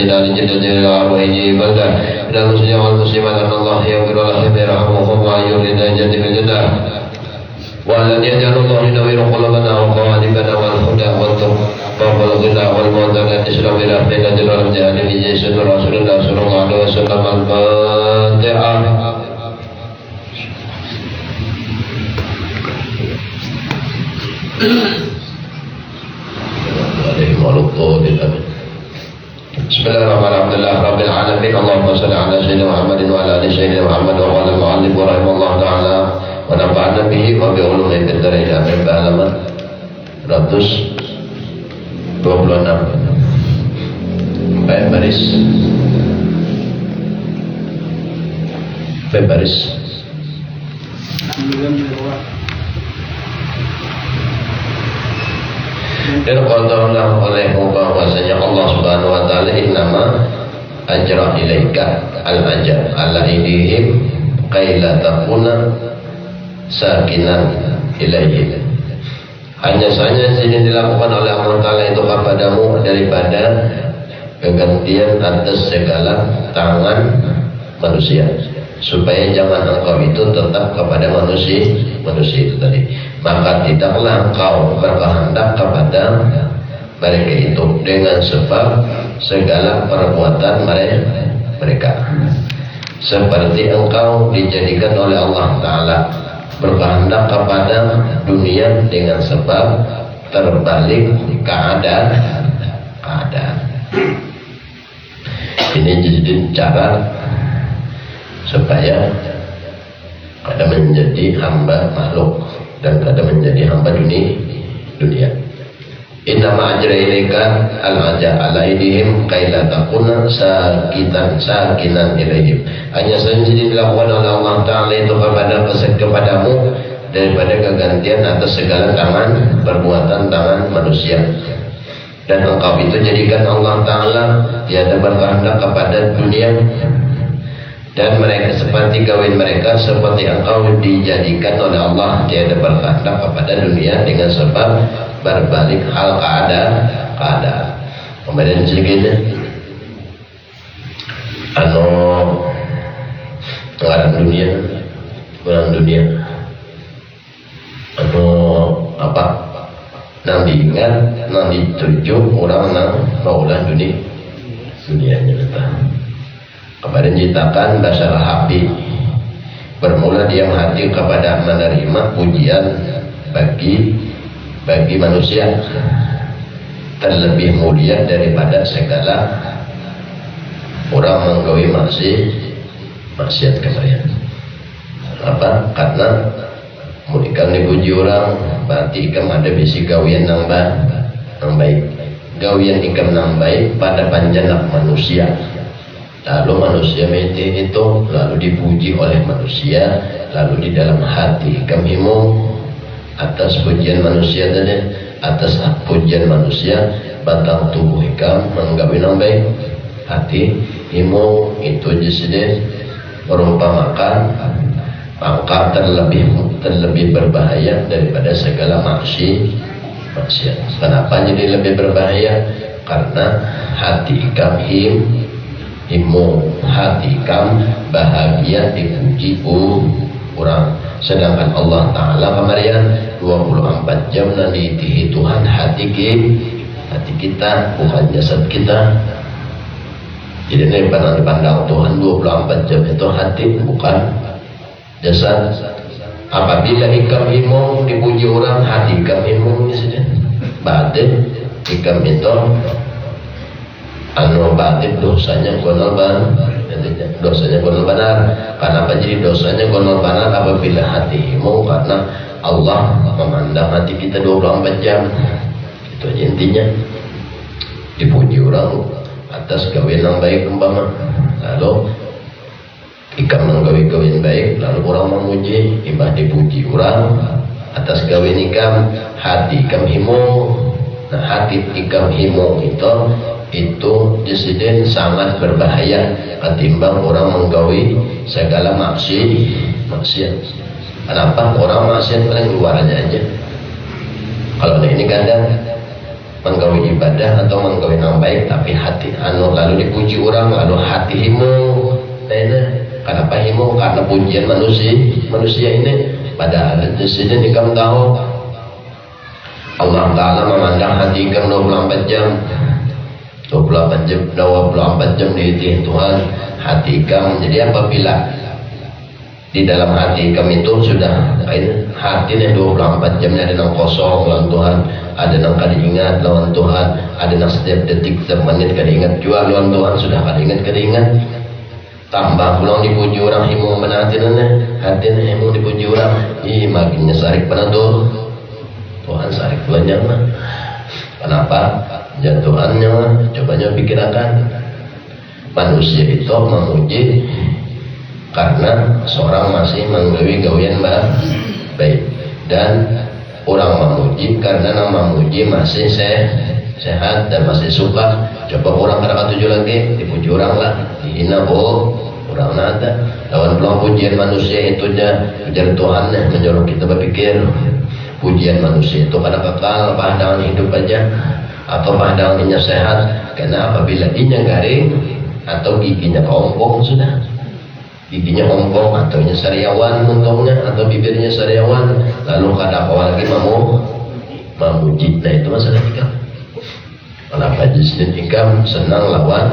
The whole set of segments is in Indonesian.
dari jadil arwahiji ibadah dan muslim wal muslimat Allah yaghfir lahum yarhamhum wa yulida jadil jadah wa lan yajalullahu nawira qulubana wa qawadibana wal huda wa tuqa wal ghina wal mu'taqad islam ila khairin dalam jahil Yesus Rasulullah sallallahu alaihi wasallam al-Fatihah. Bismillahirrahmanirrahim. Rabbil alamin. Allahumma shalli ala sayyidina Muhammadin wa ala ali sayyidina Muhammad wa ala al-mu'allif wa rahimallahu ta'ala wa nafa'ana bihi wa bi ulumi fid dharain amin. Halaman 126. Baik baris. Baik baris. Dan qadana olehmu bahwasanya Allah Subhanahu wa taala innama ajra ilaika al-ajr ala idihim qaila takuna sakinan ilaihi. Hanya saja sini dilakukan oleh Allah taala itu kepadamu daripada kegantian atas segala tangan manusia, supaya jangan engkau itu tetap kepada manusia itu tadi. Maka tidaklah engkau berkehendak kepada mereka itu dengan sebab segala perbuatan mereka, seperti engkau dijadikan oleh Allah Ta'ala berkehendak kepada dunia dengan sebab terbalik keadaan. Ini jadi cara supaya kada menjadi hamba makhluk dan kada menjadi hamba dunia. Innama ajra ilaika al-aja alaihim qaila takuna sakinan ilaihim. Hanya saja dilakukan oleh Allah Ta'ala itu kepadamu daripada kegantian atas segala tangan perbuatan tangan manusia. Dan engkau itu jadikan Allah Ta'ala tiada berkehendak kepada dunia, dan mereka seperti kawin mereka seperti engkau dijadikan oleh Allah tiada berkehendak kepada dunia dengan sebab berbalik hal keadaan. Kemudian sedikit orang dunia apa nang diingat nang dituju orang nang maulah dunianya datang. Kemarin ceritakan dasar hati bermula diam hati kepada menerima pujian bagi manusia terlebih mulia daripada segala orang menggawi maksiat kemarin. Apa? Karena mulikan dipuji orang berarti ikam ada bisi gawian nang baik. Gawian ikam nang baik pada panjanak manusia. Lalu manusia mete itu lalu dipuji oleh manusia, lalu di dalam hati kami atas pujian manusia tadi, atas pujian manusia batang tubuh ikam menggawi nang baik. Hati imu itu jadi merumpamakan maka terlebih berbahaya daripada segala maksiat. Kenapa jadi lebih berbahaya? Karena hati ikam hati kam bahagia dipuji orang, sedangkan Allah Ta'ala kemarin 24 jam nanti Tuhan hati kita bukan jasad kita. Jadi ini pandang Tuhan 24 jam itu hati bukan jasad. Apabila ikam dipuji orang, hati ikam saja batin ikam itu batin dosanya gonol benar. Kenapa jadi dosanya gonol benar? Apabila hatimu karena Allah memandang hati kita 24 jam. Itu aja intinya. Dipuji orang atas gawian yang baik umpama, lalu ikam menggawi-gawian baik, lalu orang memuji, ibah dipuji orang atas gawian ikam, hati ikam Nah hati ikam itu disini sangat berbahaya ketimbang orang menggawi segala maksiat. Kenapa? Orang maksiat paling luarnya aja. Kalau ini kadang menggawe ibadah atau menggawe yang baik tapi hati lalu dipuji orang lalu hati himu. Kenapa himu? Karena pujian manusia ini. Padahal di sini kamu tahu Allah Ta'ala memandang hati kamu 24 jam 24 jam dihitung Tuhan hati kamu. Jadi apabila di dalam hati kami itu sudah hati ini 24 jam ada yang kosong lawan Tuhan, ada yang kada ingat lawan Tuhan, ada yang setiap detik setiap menit kada ingat jual lawan Tuhan, sudah kada ingat tambah pulang dipuji orang himu hati ini himu dipuji orang makinnya sarik penentu Tuhan sarik banyak mah. Kenapa? Jatuhannya cobanya pikirkan manusia itu memuji karena seorang masih menggawi gawian baik dan orang memuji karena memuji masih sehat dan masih suka. Coba orang kadang tujuh lagi dipuji orang lah dihina orang nada lawan peluang pujian manusia itu aja ujar Tuhan menjorok kita berpikir pujian manusia itu pada kekal pandangan hidup aja atau pandangannya sehat karena apabila giginya garing atau giginya keompong sudah giginya ompong atau sariawan untungnya atau bibirnya sariawan lalu kada awal lagi memuji. Nah itu masalah hikam. Kenapa jisnin hikam senang lawan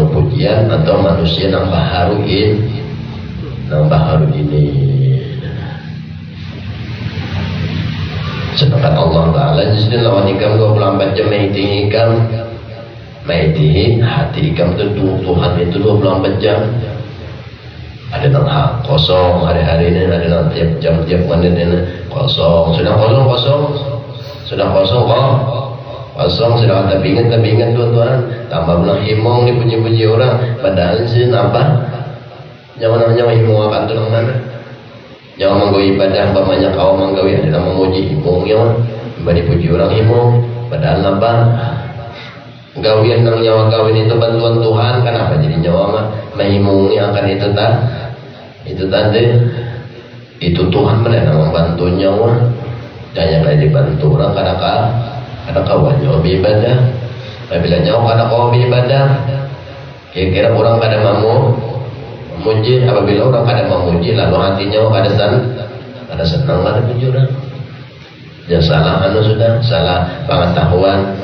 pujian atau manusia nambah haru ini. Sedangkan Allah Ta'ala jisnin lawan hikam 24 jam maitihi hati hikam itu Tuhan itu 24 jam. Ada yang kosong hari-hari ini, ada yang tiap jam tiap menit ini kosong. Sudah kosong sudah tapi ingat Tuhan tambah bilang himong dipuji-puji orang padahal sih nambah nyawa himong akan turun mana nyawa menggawi ibadah bapaknya kau menggawi ada yang memuji himong nyawa dipuji orang himong padahal nambah gawian yang nyawa kawin itu bantuan Tuhan. Kenapa jadi nyawa mah mahimung yang akan itu tadi itu Tuhan mana membantu nyawa dan yang kayak dibantu orang kada kawan nyawa beribadah. Apabila nyawa kada kawan beribadah kira-kira orang kada memuji. Apabila orang kada memuji lalu hati nyawa kada senang kada puji orang ya salah sudah salah pengetahuan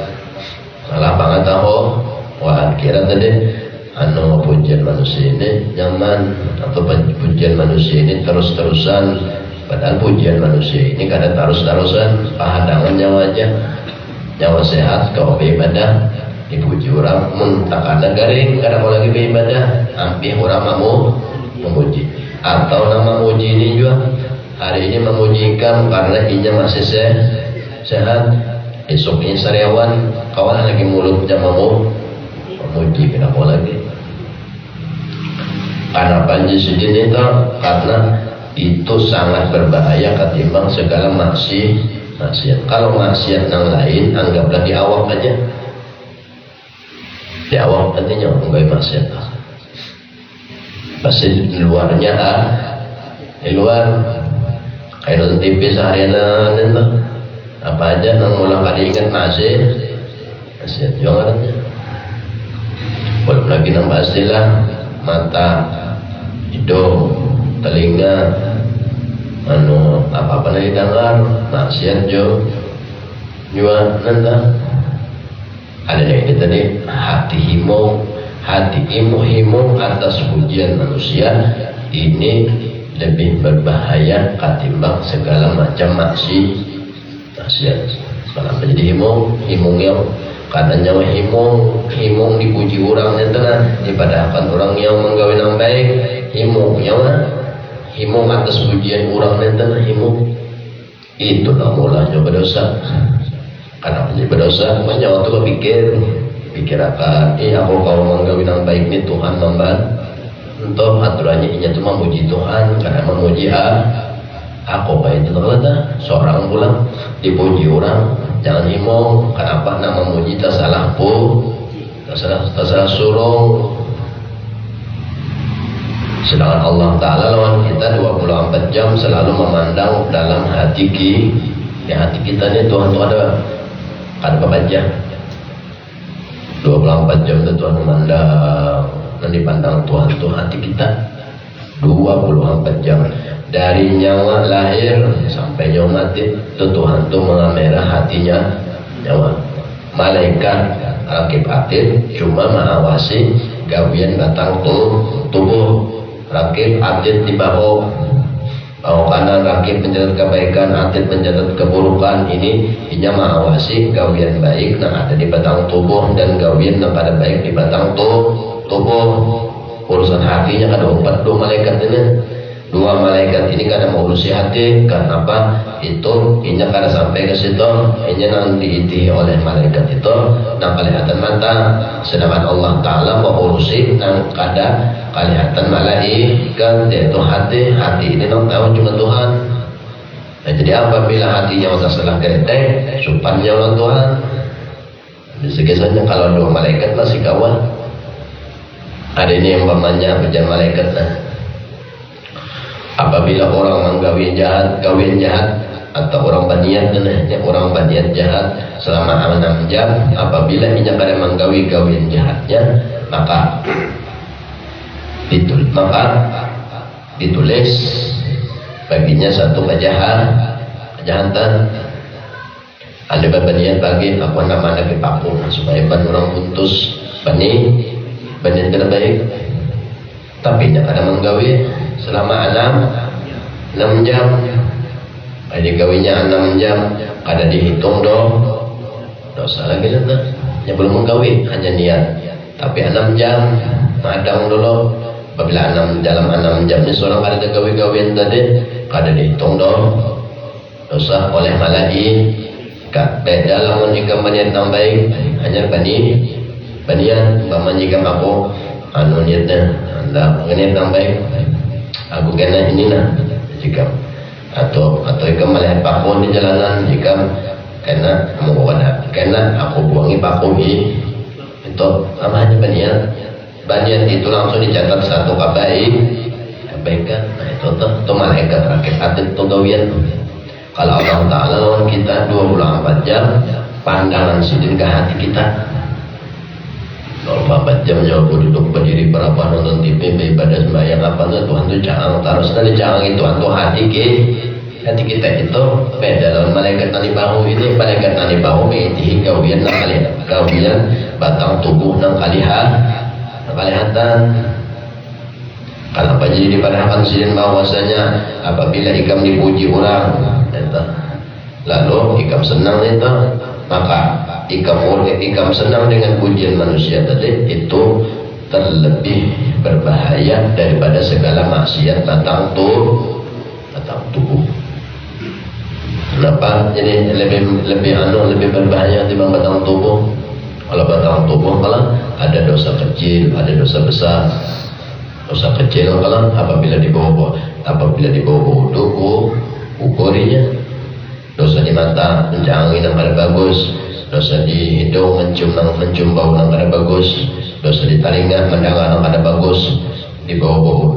wah kira tadi pujian manusia ini nyaman atau pujian manusia ini terus-terusan padahal pujian manusia ini kada terus-terusan pahadangan nyawa aja nyawa sehat kau beribadah dipuji orang muntakana garing kada mau lagi beribadah hampir orang memuji atau nama muji ini juga hari ini memujikan karena inya masih sehat esoknya sariawan kawan lagi mulut jamamu memuji kenapa lagi karena panji sujud itu karena itu sangat berbahaya ketimbang segala maksiat. Kalau maksiat yang lain anggaplah di awak aja di awak artinya enggak maksiat pasti di luarnya di luar kayak nonton TV seharian itu apa aja yang mulai kali ingat maksiat juga katanya belum lagi nambah istilah mata hidung telinga apa nanti dengar maksiat juga nanti ada yang ini tadi hati himung atas pujian manusia ini lebih berbahaya ketimbang segala macam maksiat. Kenapa jadi himung yang karena nyawa himung dipuji orang itu dipadahkan orang yang menggawe yang baik himung atas pujian orang itu itu namanya berdosa. Karena menjadi berdosa nyawa itu pikir akan aku kalau menggawe yang baik ini Tuhan membantu untuk aturannya ini cuma memuji Tuhan karena memuji aku kayak itu ternyata seorang pulang dipuji orang jangan himong kenapa nama memuji tersalah suruh sedangkan Allah Ta'ala lawan kita 24 jam selalu memandang dalam hati kita ini Tuhan itu ada kan pembajang 24 jam itu Tuhan memandang dan dipandang Tuhan itu hati kita 24 jam dari nyawa lahir sampai nyawa mati itu Tuhan itu mengamera hatinya nyawa. Malaikat rakib atid cuma mengawasi gawian batang tubuh. Rakib atid di bahu kanan, rakib mencatat kebaikan, atid mencatat keburukan. Ini mengawasi gawian baik yang ada di batang tubuh dan gawian yang ada baik di batang tubuh. Urusan hatinya ada 4 malaikat ini. 2 malaikat ini kada mengurusi hati. Kenapa? Itu inya kada sampai ke situ. Inya nang diiti oleh malaikat itu nang kelihatan mata. Sedangkan Allah Ta'ala mengurusi nang kada kelihatan malaikat, yaitu hati. Hati ini nang tahu cuma Tuhan. Nah, jadi apabila hatinya sudah salah keretek, supannya oleh Tuhan. Biasanya kalau 2 malaikat masih kawan. Ada ini yang umpamanya pejabat malaikat. Apabila orang menggawi jahat, kawin jahat, atau orang berniat jahat selama 6 jam, apabila ia pada menggawi kawin jahatnya, maka ditulis baginya satu kejahatan. Ada berniat bagi apa namanya kepakung supaya orang putus benih terbaik, tapi ia pada menggawi selama 6 jam. Ada gawinya 6 jam, kada dihitung dosa lagi lah. Ya belum menggawi, hanya niat. Tapi 6 jam, madang dulu. Apabila dalam 6 jam ini seorang kada gawi-gawian tadi, kada dihitung dosa oleh malaikat. Beda lamun jika niat yang baik, hanya banian, umpama jika aku niatnya, niat yang baik. Aku kena ini nah jika atau jika melihat paku di jalanan, jika kena aku buangi paku itu namanya banian itu langsung dicatat satu kebaikan. Nah itu malaikat rakib atid itu gawian. Kalau Allah Ta'ala lawan kita 24 jam pandangan sidin ke hati kita. 24 jam jauh duduk berdiri berapa nonton TV beribadah sembahyang apa tuh Tuhan tuh jangan terus nanti jangan itu Tuhan hati kita itu beda lawan malaikat nani bahu ini. Malaikat nani bahu ini gawian batang tubuh nang kalihatan. Kenapa jadi dipadahkan sidin bahwasanya apabila ikam dipuji orang lalu ikam senang itu, maka ikam senang dengan pujian manusia tadi itu terlebih berbahaya daripada segala maksiat batang tubuh. Kenapa? Jadi lebih berbahaya dibanding batang tubuh. Kalau batang tubuh kalau ada dosa kecil, ada dosa besar. Dosa kecil kalau apabila dibawa ukurinya. Dosa di mata mencangin yang kada bagus, dosa di hidung mencium bau yang kada bagus, dosa di telinga mendengar yang kada bagus, di bawah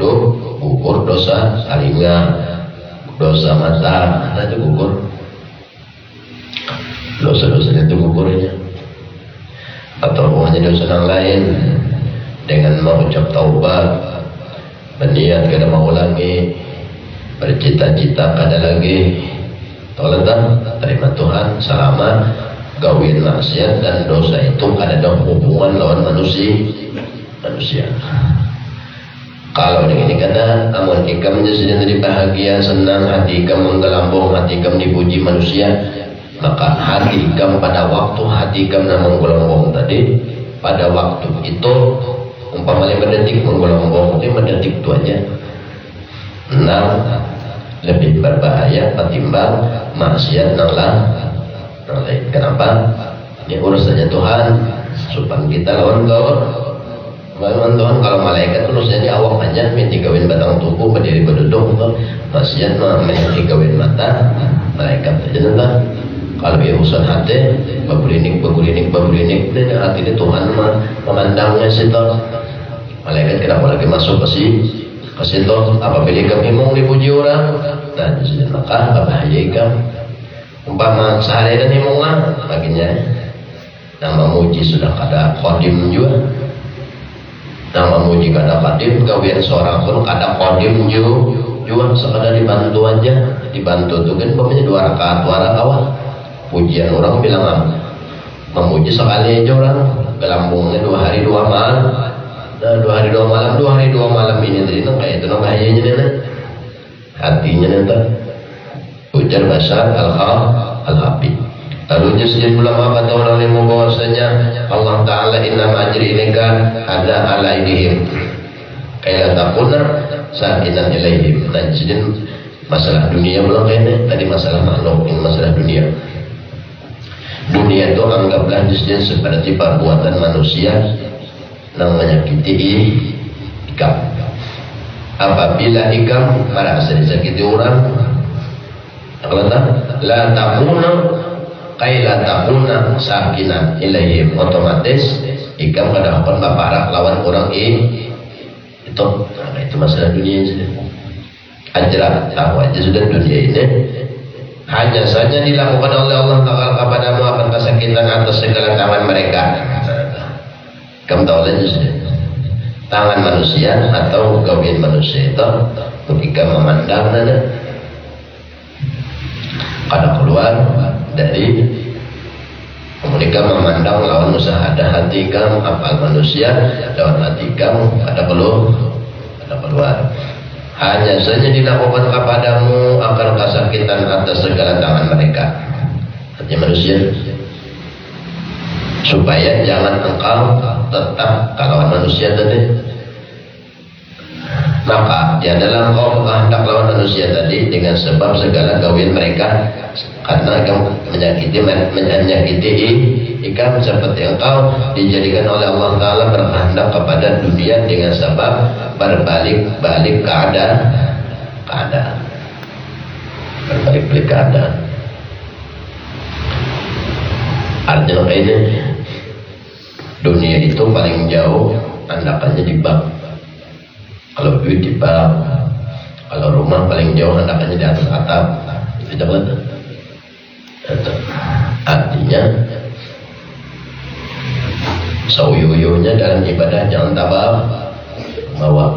ukur dosa telinga, dosa mata, nah itu ukur dosa-dosa itu ukurnya. Atau hanya dosa yang lain dengan mengucap taubat, berniat kada mau lagi, bercita-cita kada lagi. Tolong terima Tuhan selama gawian maksiat dan dosa itu ada hubungan lawan manusia. Kalau ini kata amun ikam jadi bahagia, senang, hati ikam menggelambung, hati ikam dipuji manusia, maka hati ikam pada waktu hati ikam menggelambung tadi, pada waktu itu umpamanya mendetik menggelambung itu mendetik itu aja. Lebih berbahaya ketimbang maksiat yang lain. Kenapa? Ini urusannya Tuhan. Supaya kita lawan Tuhan. Kalau malaikat urusannya awak aja, minta kawin batang tubuh, berdiri berduduk, maksiat minta kawin mata, malaikat aja nonton. Kalau dia urusan hati, begulinik, dan hati ini Tuhan memandangnya situ. Malaikat tidak boleh masuk ke situ. Apabila kami mau dipuji orang, nah disitu maka bahaya ikam. umpama sehari dan imumah baginya nama muji sudah kada kodim juga, nama muji kada kodim kawian seorang pun kada kodim juga sekadar dibantu aja, dibantu tuh kan pokoknya 2 rakaat 2 rakaat awal pujian orang bilang memuji sekali aja orang gelambungnya 2 hari 2 malam. Nah 2 hari 2 malam, 2 hari 2 malam ini tadi itu kayak itu bahayanya nih hatinya nanti ujar basar al-habib. Lalu jusjin ulama kata orang yang membawasanya Allah Ta'ala inna majri inika ada ala idihim kaila takuna sa'inan ilaihim. Nah jadi masalah dunia belum kayaknya tadi masalah makhluk, ini masalah dunia. Dunia itu anggaplah jusjin seperti perbuatan manusia yang menyakiti ikam. Apabila ikam merasa disakiti orang, la takuna kaila takuna sakinan ilaihim, otomatis ikam kadang akan baparak lawan orang itu masalah dunia saja. Ajrak tahu aja sudah dunia ini hanya saja dilakukan oleh Allah Ta'ala kepadamu akan kesakitan atas segala tangan mereka. Kamu tahu aja sudah tangan manusia atau gawian manusia itu ketika memandang nana kada keluar dari mereka memandang lawan usaha ada hati kamu apal manusia lawan hati kamu ada keluar hanya saja dilakukan kepadamu akan kesakitan atas segala tangan mereka hati manusia supaya jangan engkau tetap kalau manusia tadi maka ya dalam kau hendak lawan manusia tadi dengan sebab segala gawian mereka karena kamu menyakiti ikam seperti engkau dijadikan oleh Allah Ta'ala berkehendak kepada dunia dengan sebab berbalik-balik keadaan berbalik-balik keadaan artinya ini dunia itu paling jauh andakannya di bab. Kalau duit di bab, kalau rumah paling jauh andakannya di atas atap. Itu jangan. Artinya sauyuyunya dalam ibadah jangan tabah bawa.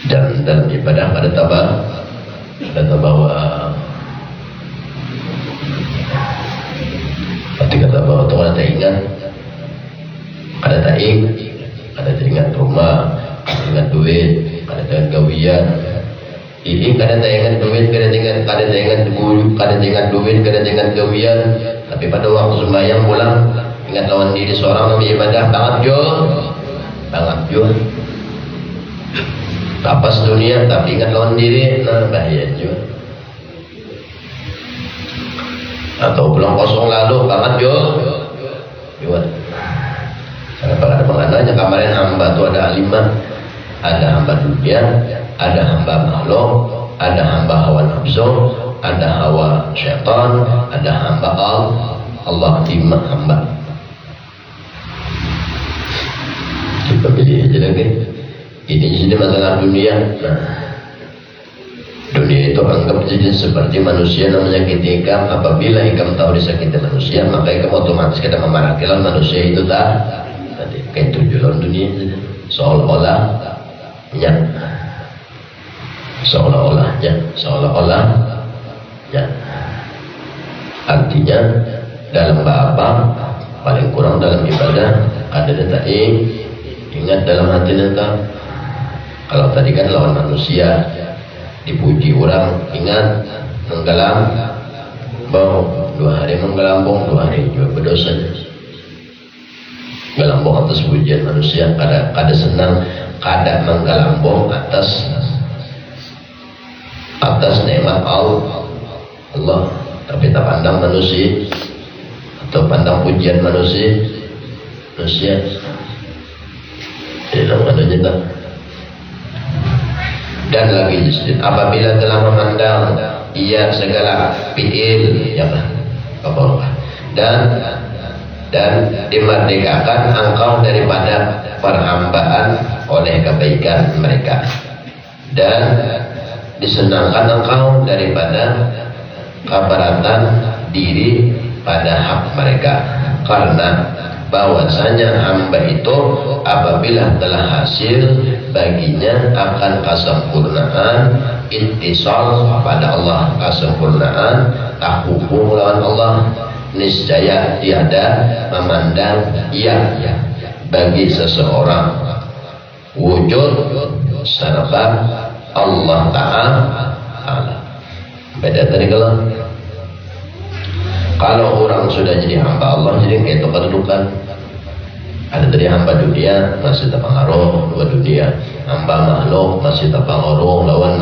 Dan dalam ibadah ada tabah bawa. Ketika bahwa Tuhan ada ingat, ada ingat rumah, ada ingat duit, ada ingat gawian. Ini kadang ingat duit, kadang ingat duit, kadang ingat gawian. Tapi pada waktu sembahyang pulang, ingat lawan diri seorang yang ibadah banget jo. Tapas dunia, tapi ingat lawan diri, nah bahaya juga. Atau pulang kosong lalu banget jo karena ada pengananya kemarin hamba itu ada 5 ada hamba dunia, ada hamba makhluk, ada hamba hawa nafsu, ada hawa syaitan, ada hamba Allah 5 hamba kita pilih aja lagi ini jadi masalah dunia. Dunia itu anggap jadi seperti manusia namanya ikam. Apabila ikam tahu disakiti manusia, maka ikam otomatis kita memarakilan manusia itu tadi kayak tujuan dunia seolah-olahnya artinya dalam apa paling kurang dalam ibadah ada tadi ingat dalam hati tentang kalau tadi kan lawan manusia dipuji orang ingat menggelam bau 2 hari menggelambung 2 hari juga berdosa gelambung atas pujian manusia kada senang kada menggelambung atas nikmat Allah tapi tak pandang manusia atau pandang pujian manusia ini namanya cinta. Dan lagi apabila telah memandang ia segala fi'il ya dan dimerdekakan engkau daripada perhambaan oleh kebaikan mereka dan disenangkan engkau daripada keberatan diri pada hak mereka, karena bahwasanya hamba itu apabila telah hasil baginya akan kesempurnaan ittisal pada Allah, kesempurnaan hubung lawan Allah, niscaya tiada memandang ia bagi seseorang wujud serta Allah Ta'ala. Beda tadi kalau orang sudah jadi hamba Allah, jadi itu kedudukan. Ada dari hamba dunia masih terpengaruh dua dunia, hamba makhluk masih terpengaruh lawan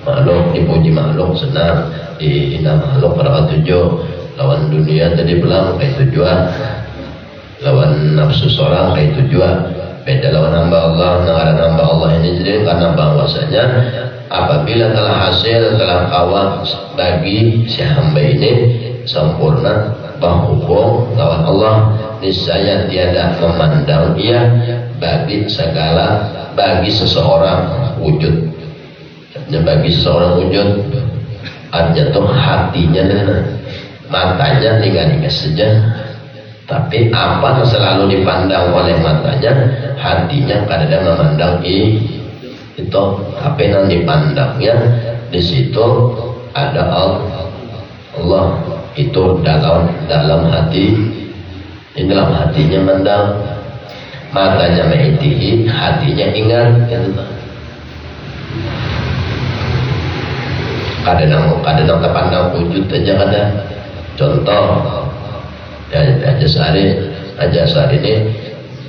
makhluk, dipuji makhluk senang, dihina makhluk pada tujuh, lawan dunia tadi belang kayak tujuan, lawan nafsu seorang kayak tujuan. Beda lawan hamba Allah, negara hamba Allah ini jadi karena bahwasanya apabila telah hasil telah kawat bagi si hamba ini sempurna berhubung lawan Allah, niscaya tiada memandang ia bagi segala bagi seseorang wujud. Bagi seseorang wujud jatuh hatinya dan matanya tinggal saja, tapi apa yang selalu dipandang oleh matanya, hatinya kadang memandang itu apa yang dipandangnya. Di situ ada Allah itu dalam hati, di dalam hatinya mendang, matanya mengitihi, hatinya ingat gitu. Kadang terpandang wujud aja kada. Contoh aja sehari ini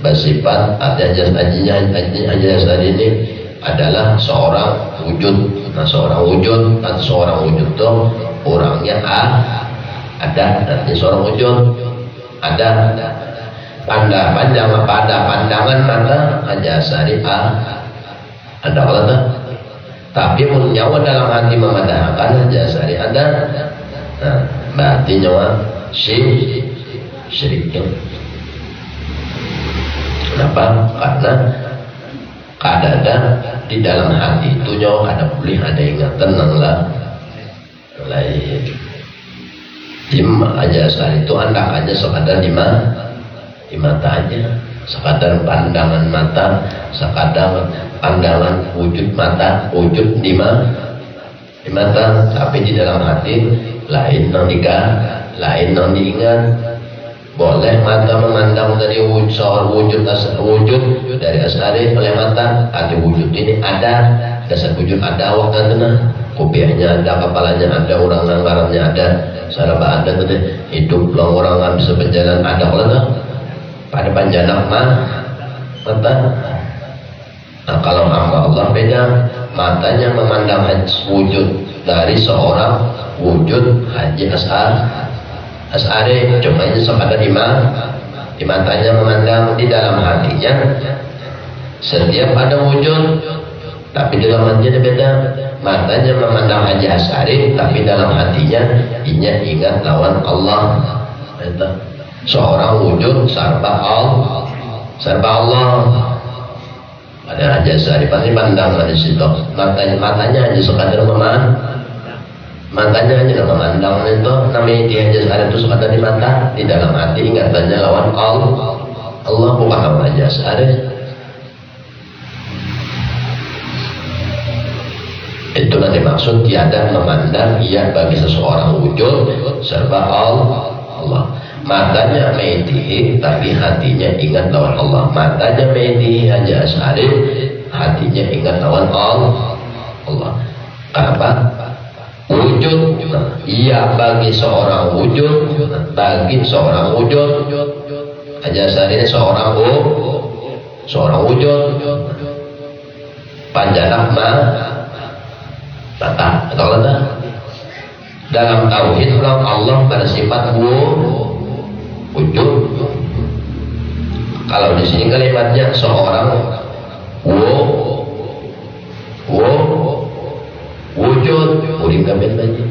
bersifat aja sehari ini adalah seorang wujud. Nah, seorang wujud atau seorang wujud itu orangnya ada, nanti seorang wujud ada pandangan mata aja sehari ada kalau tak, tapi nyawa dalam hati memadahkan aja sehari ada. Nah, berarti nyawa syiriknya. Kenapa? Karena kadang di dalam hati itu nyawa kada boleh ada ingatan nang lain. Jim aja saat itu anda aja sekadar di mata aja, sekadar pandangan mata, sekadar pandangan wujud mata, wujud di mata, tapi di dalam hati lain nang lain nang diingat. Boleh mata memandang dari wujud dari asari oleh mata, ada wujud ini ada, dasar wujud ada waktu tenang, kopiahnya ada, kepalanya ada, orang anggarannya ada, saraba ada tadi, hidup long orang nggak bisa berjalan ada kalau pada panjang mata. Nah, kalau hamba Allah beda, matanya memandang wujud dari seorang wujud haji As'ari, cuma ini sekadar di matanya memandang, di dalam hatinya setiap ada wujud, tapi dalam hatinya beda. Matanya memandang Haji As'ari, tapi dalam hatinya ingat lawan Allah. Seorang wujud serba Allah. Ada Haji As'ari pasti pandang di situ. Matanya hanya sekadar matanya hanya memandang itu, namanya dia jasad itu sekadar di mata, di dalam hati ingatannya lawan Allah bukan nama jasad. Itulah dimaksud tiada memandang ia bagi seseorang wujud serba Allah. Matanya mengitihi tapi hatinya ingat lawan Allah. Matanya mengitihi aja asari, hatinya ingat lawan Allah. Kenapa? Wujud, ia bagi seorang wujud, aja saat ini seorang wujud, panjanak mata, atau tidak? Dalam tauhid Allah bersifat wujud. Kalau di sini kalimatnya seorang wujud, uring kabeh tadi.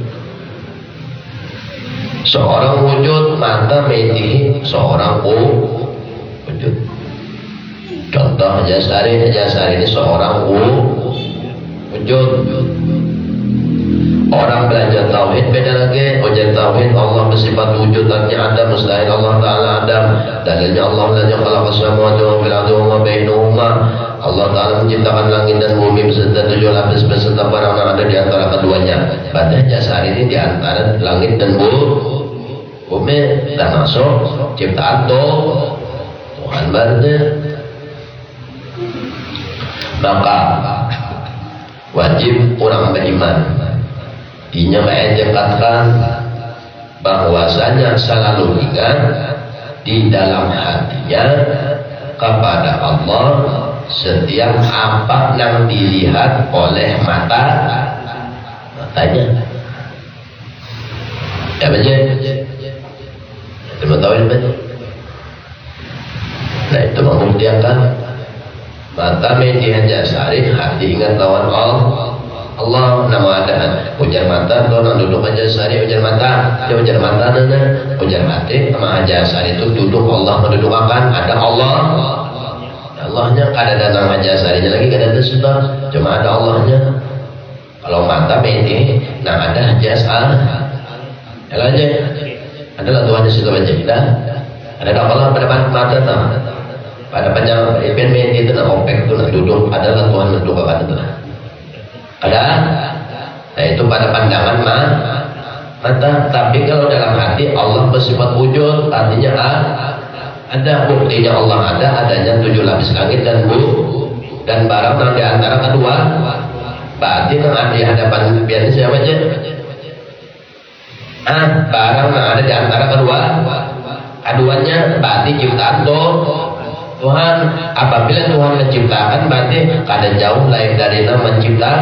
Seorang wujud, mata mengitihi seorang wujud. Contoh jasari ini seorang wujud. Orang belajar tauhid beda lagi. Ujian tauhid Allah bersifat wujud, artinya ada, mustahil Allah Ta'ala ada. Dalilnya Allah yang khalaqas samawati wal ardi wa ma bainahuma. Allah Ta'ala menciptakan langit dan bumi beserta 7 lapis beserta barang yang ada di antara keduanya. Pada jasar ini di antara langit dan bumi termasuk ciptaan Tuhan barunya. Maka wajib orang beriman inya mengetikatkan bahwasanya selalu ingat di dalam hatinya kepada Allah setiap apa yang dilihat oleh matanya. Ya baca, tahu ini baca. Nah itu membuktikan mata media jasari hati ingat lawan Allah nama ada ujar mata tuh nang duduk aja sari ujar mata dia ujar mata nana ujar hati sama aja sari itu duduk Allah mendudukakan ada Allahnya kada ada nama aja sarinya lagi kada ada sudah cuma ada Allahnya. Kalau mata media nang ada jasa ya aja adalah Tuhannya situ aja dah ada Allah pada mata tak pada panjang pen media itu nang opek itu nang duduk adalah Tuhan mendudukakan itu ada, nah itu pada pandangan mata. Tapi kalau dalam hati Allah bersifat wujud, artinya ada buktinya Allah ada, adanya 7 lapis langit dan barang yang di antara kedua. Berarti yang ada di hadapan biar siapa aja? Barang yang ada di antara keduanya berarti ciptaan Tuhan. Apabila Tuhan menciptakan berarti kada jauh lain dari nama mencipta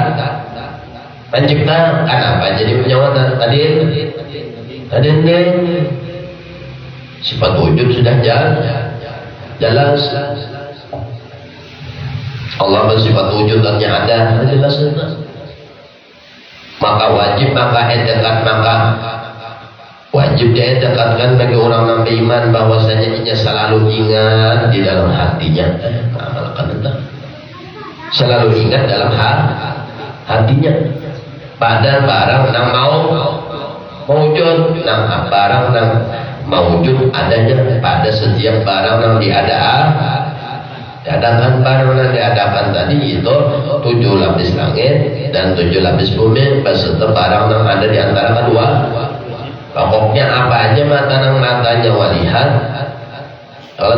kenapa jadi penyawa tadi sifat wujud sudah jelas. Allah bersifat wujud dan yang ada jelas. Maka wajib wajib diedekatkan bagi orang yang beriman bahwasanya ia selalu ingat di dalam hatinya. Amalkan itu. Selalu ingat dalam hatinya pada barang yang mewujud, barang yang mewujud adanya pada setiap barang yang diadakan. Barang yang diadakan tadi itu 7 lapis langit dan 7 lapis bumi beserta barang yang ada di antara kedua. Pokoknya apa aja matanya walihat kalau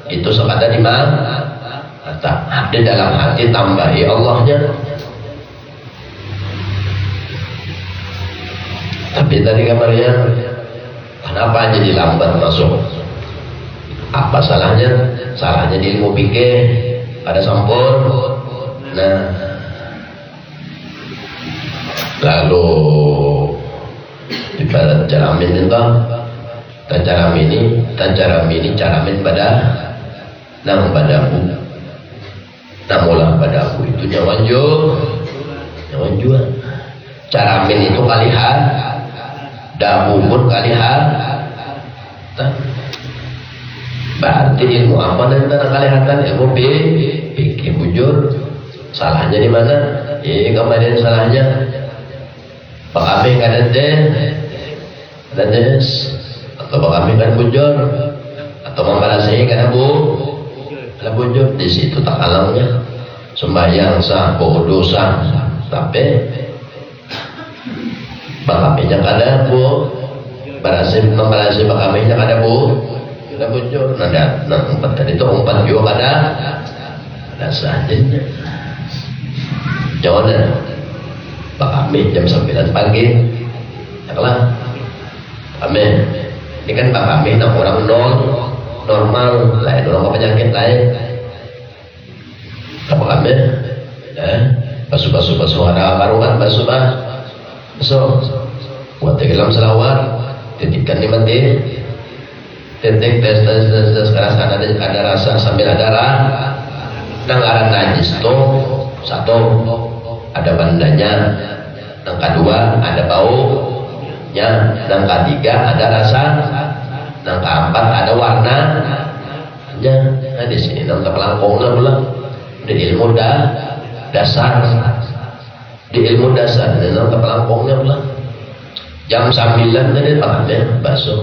itu sekadar di mata di dalam hati tambahi Allahnya. Tapi tadi kabarnya kenapa jadi lambat masuk? Apa salahnya? Salahnya di ilmu fikih ada sampul. Nah lalu ibarat jaramin itu tajaramini caramin pada nang padaku namulah padaku itu nyawan jua caramin itu kalihat dahu pun kalihat berarti ilmu apa dan tanda kalihatan ilmu pikir bujur salahnya di mana kemarin salahnya Pak Amin kada des atau Pak Amin kan bujur atau membalasai kada bujur di situ tak alangnya sembahyang sah bodoh sah tapi Pak Aminnya kada membalasai Pak Aminnya kada bujur nah umpat tadi itu umpat juga kada sahnya jangan Pak Amin jam 9 pagi lah Amin ini kan Pak Amin orang normal lain orang penyakit lain Pak Amin basuh ada karungan basuh buat dalam selawat titikkan ni mati titik tes sekarang ada rasa sambil ada nang najis tuh satu ada bandanya, yang kedua ada baunya, yang ketiga ada rasa, yang keempat ada warnanya. Nah di sini nampak langkongnya belum di ilmu dasar. di ilmu dasar dan kepelangkongnya pula jam 9 tadi pakai bakso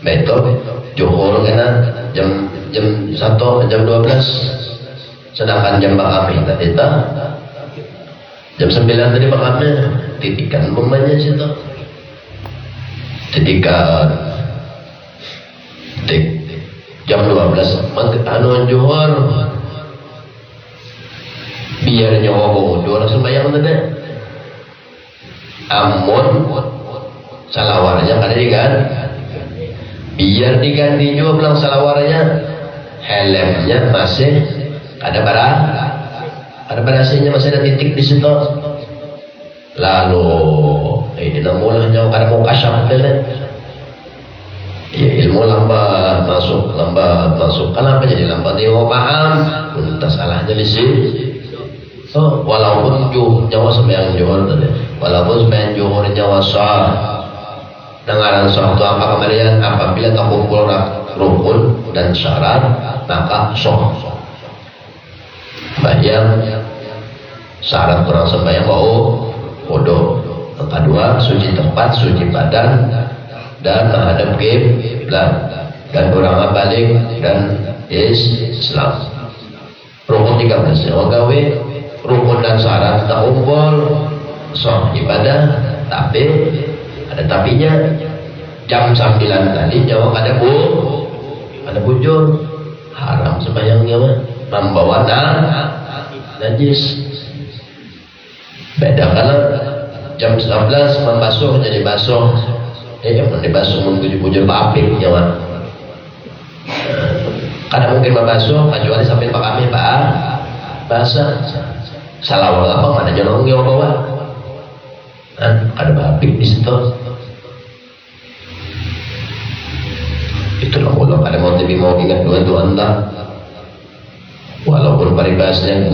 betul johor kena jam 1 jam 12 sedangkan jam kami tadi jam 9 tadi makamnya titikan pemainnya situ titikan jam 12 anu johor biar nyawa bodoh langsung bayang tadi amun salawarnya kan biar diganti juga bilang salawarnya helmnya masih ada barasinya masih ada titik di situ lalu ini namulah nyawa kada mau kasyaf kan ya ilmu lambat masuk kenapa jadi lambat dia mau paham entah salahnya di sini walaupun nyawa sembahyang johor tadi walaupun sembahyang johor nyawa sah dengaran sah itu apa kemarin apabila terkumpul rukun dan syarat maka sah sembahyang syarat kurang sembahyang bodoh yang kedua suci tempat suci badan dan menghadap kiblat dan kurang balik dan Islam rukun 13 gawe rukun dan syarat terkumpul sah ibadah tapi ada tapinya jam 9 tadi nyawa ada bujur haram sembahyangnya membawa najis beda kalau jam 11 membasuh jadi basuh dibasuh bujur apik nyawa kadang mungkin membasuh kecuali sambil pakai basah salawat apa mana jangan ngewa bawa ada babik di situ itulah kalau ada mau lebih mau ingat dua itu anda walaupun paribasnya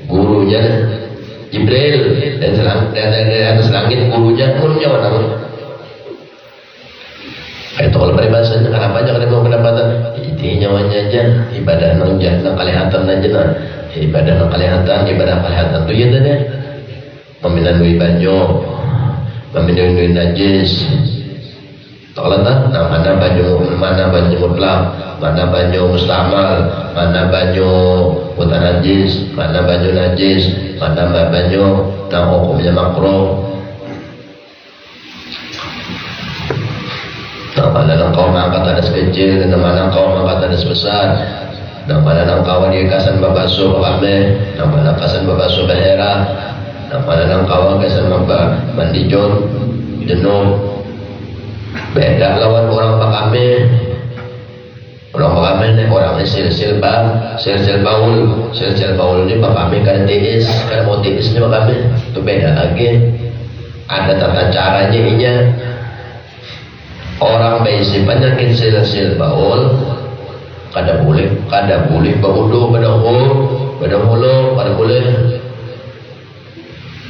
gurunya Jibril dan atas langit gurunya mana itu kalau paribasanya kenapa aja kada mau pendapatan itu nyawanya aja ibadah nang kalihatan aja ibadah kalihatan tu ya tadi meminanui banyo meminanui najis kalau tak mana banyo mutlak mana banyo mustamal mana banyo hutan najis mana banyo najis mana banyo nang hukumnya makruh nah mana nang kau mangkat ada sekecil dan mana kau mangkat ada sebesar nah mana nang kawan dia kasan babasuh kame nah mana kasan babasuh behera nah mana nang kawan kasan mandi jenuh beda lawan orang pakame orang silsil baul ini pakame kan tiis kan mau tiisnya pakame itu beda lagi ada tata caranya inya orang besi penyakit silsil baul kada boleh baudo pada hulu kada boleh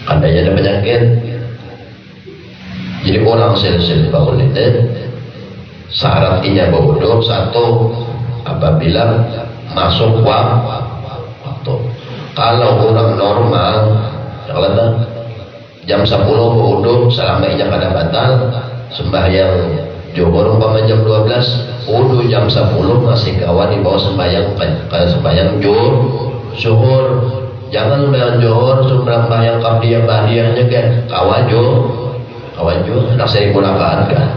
kadanya ada penyakit jadi orang silsil baul itu syaratnya baudo satu apabila masuk waktu kalau orang normal jam 10 baudo selama ia kada batal sembahyang Johor umpama jam 12 wudu jam 10 masih kawan di bawah sembahyang Johor jangan sembahyang Johor sembahyang kabdiyah badiyahnya kan kawan Johor nak saya gunakan kan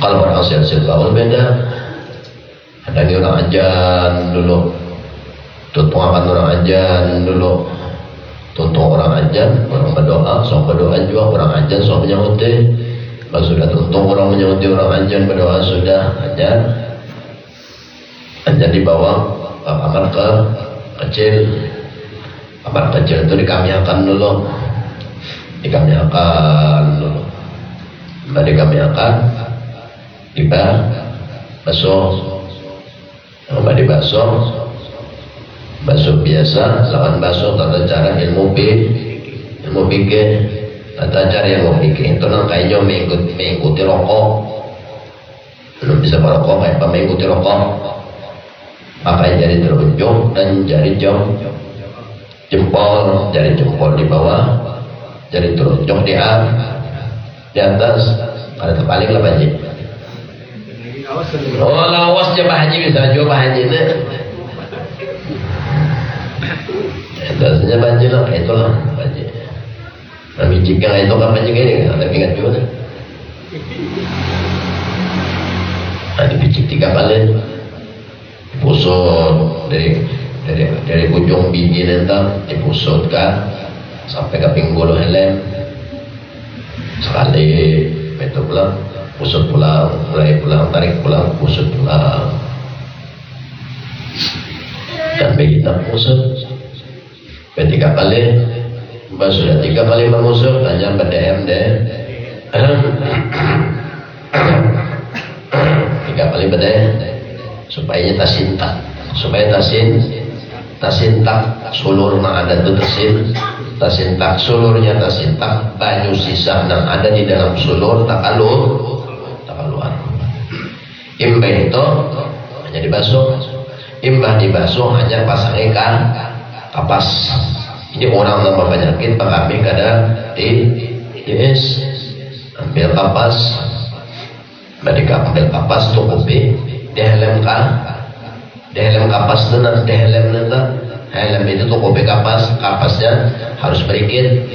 kalau orang silsil baul beda ada ni orang ajan dulu tutupan orang ajan dulu tuntung orang ajan, orang berdoa, soal berdoa juga orang ajan, soal menyauti. Kalau sudah tuntung orang menyauti orang ajan berdoa sudah ajan di bawah kamar kecil itu dikamiakan dulu, tiba basuh biasa lawan basuh tata cara ilmu pikir tata cara ilmu pikir itu nang kayaknya mengikuti rokok belum bisa merokok kayak apa mengikuti rokok pakai jari telunjuk dan jari jempol, jari jempol di bawah, jari telunjuk di atas, ada terpaling lah Pak Haji. Oh lawas aja Pak Haji bisa juga Pak Haji nih. Biasanya Pak Haji lah, itulah Pak Haji. Tapi jika itu kan Pak Haji ini ada ingat juga. Nah, dipicik 3 kali, dipusut dari ujung biji nanti dipusutkan sampai ke pinggul helm sekali itu pulang pusut pulang mulai pulang tarik pulang pusut pulang dan begitu pusut 3 kali sudah 3 kali mengusut hanya BDM deh 3 kali BDM supaya tasintak sulurna ada tuh tasintak sulurnya tasintak banyu sisa yang ada di dalam sulur tak keluar. Imbah itu hanya dibasuh, hanya pasang ikan kapas. Ini orang nambah penyakit kami kadang es ambil kapas, mereka ambil kapas tukupi dihelm kapas tenan helm itu tuh kopi kapasnya harus berikit.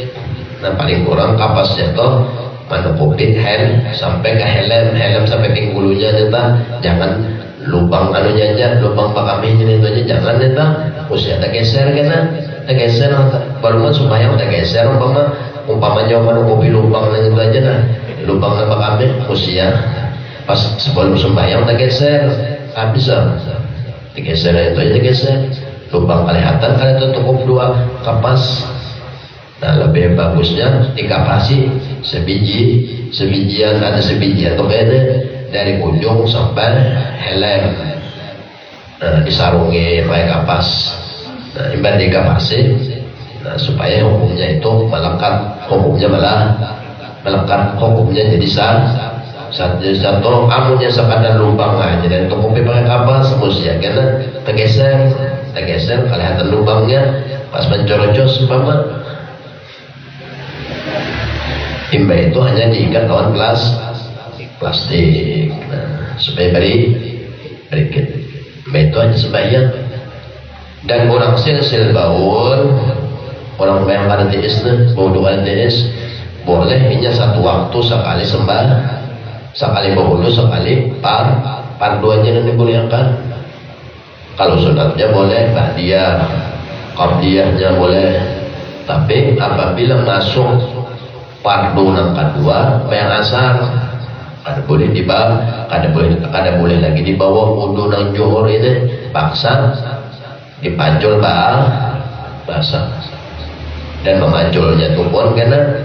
Nah paling kurang kapasnya tuh menukupin helm sampai ke helm sampai pinggulunya neta, jangan lubang anunya aja, lubang pakaminya itu aja jangan neta, usia tak geser baru mah supaya udah geser umpamanya menukupi lubang itu aja nah lubang pakami usia pas sebelum sembahyang tak geser habis digeser itu aja digeser lubang kelihatan kalau itu cukup 2 kapas. Nah lebih bagusnya dikapasi sebijian ada sebiji atau kayaknya dari ujung sampai helm disarungi pakai kapas. Nah ibarat dikapasi supaya hukumnya itu melekat, hukumnya melekat, hukumnya jadi satu amunnya sekadar lubang aja dan tukupi pakai kapas semuanya karena tergeser kelihatan lubangnya pas mencorocos umpama imbah itu hanya diikat kawan plastik supaya berikut imbah itu hanya sembahyang dan orang sil baul orang yang ada TS bau doa TS boleh hanya satu waktu sekali sekali berwudu sekali parduannya nanti bolehkan. Kalau sunatnya boleh qabliyahnya boleh, tapi apabila masuk fardu yang kedua yang asar ada boleh ada boleh lagi dibawa wudu nang johor ini paksa dipacul basah dan memaculnya itu pun karena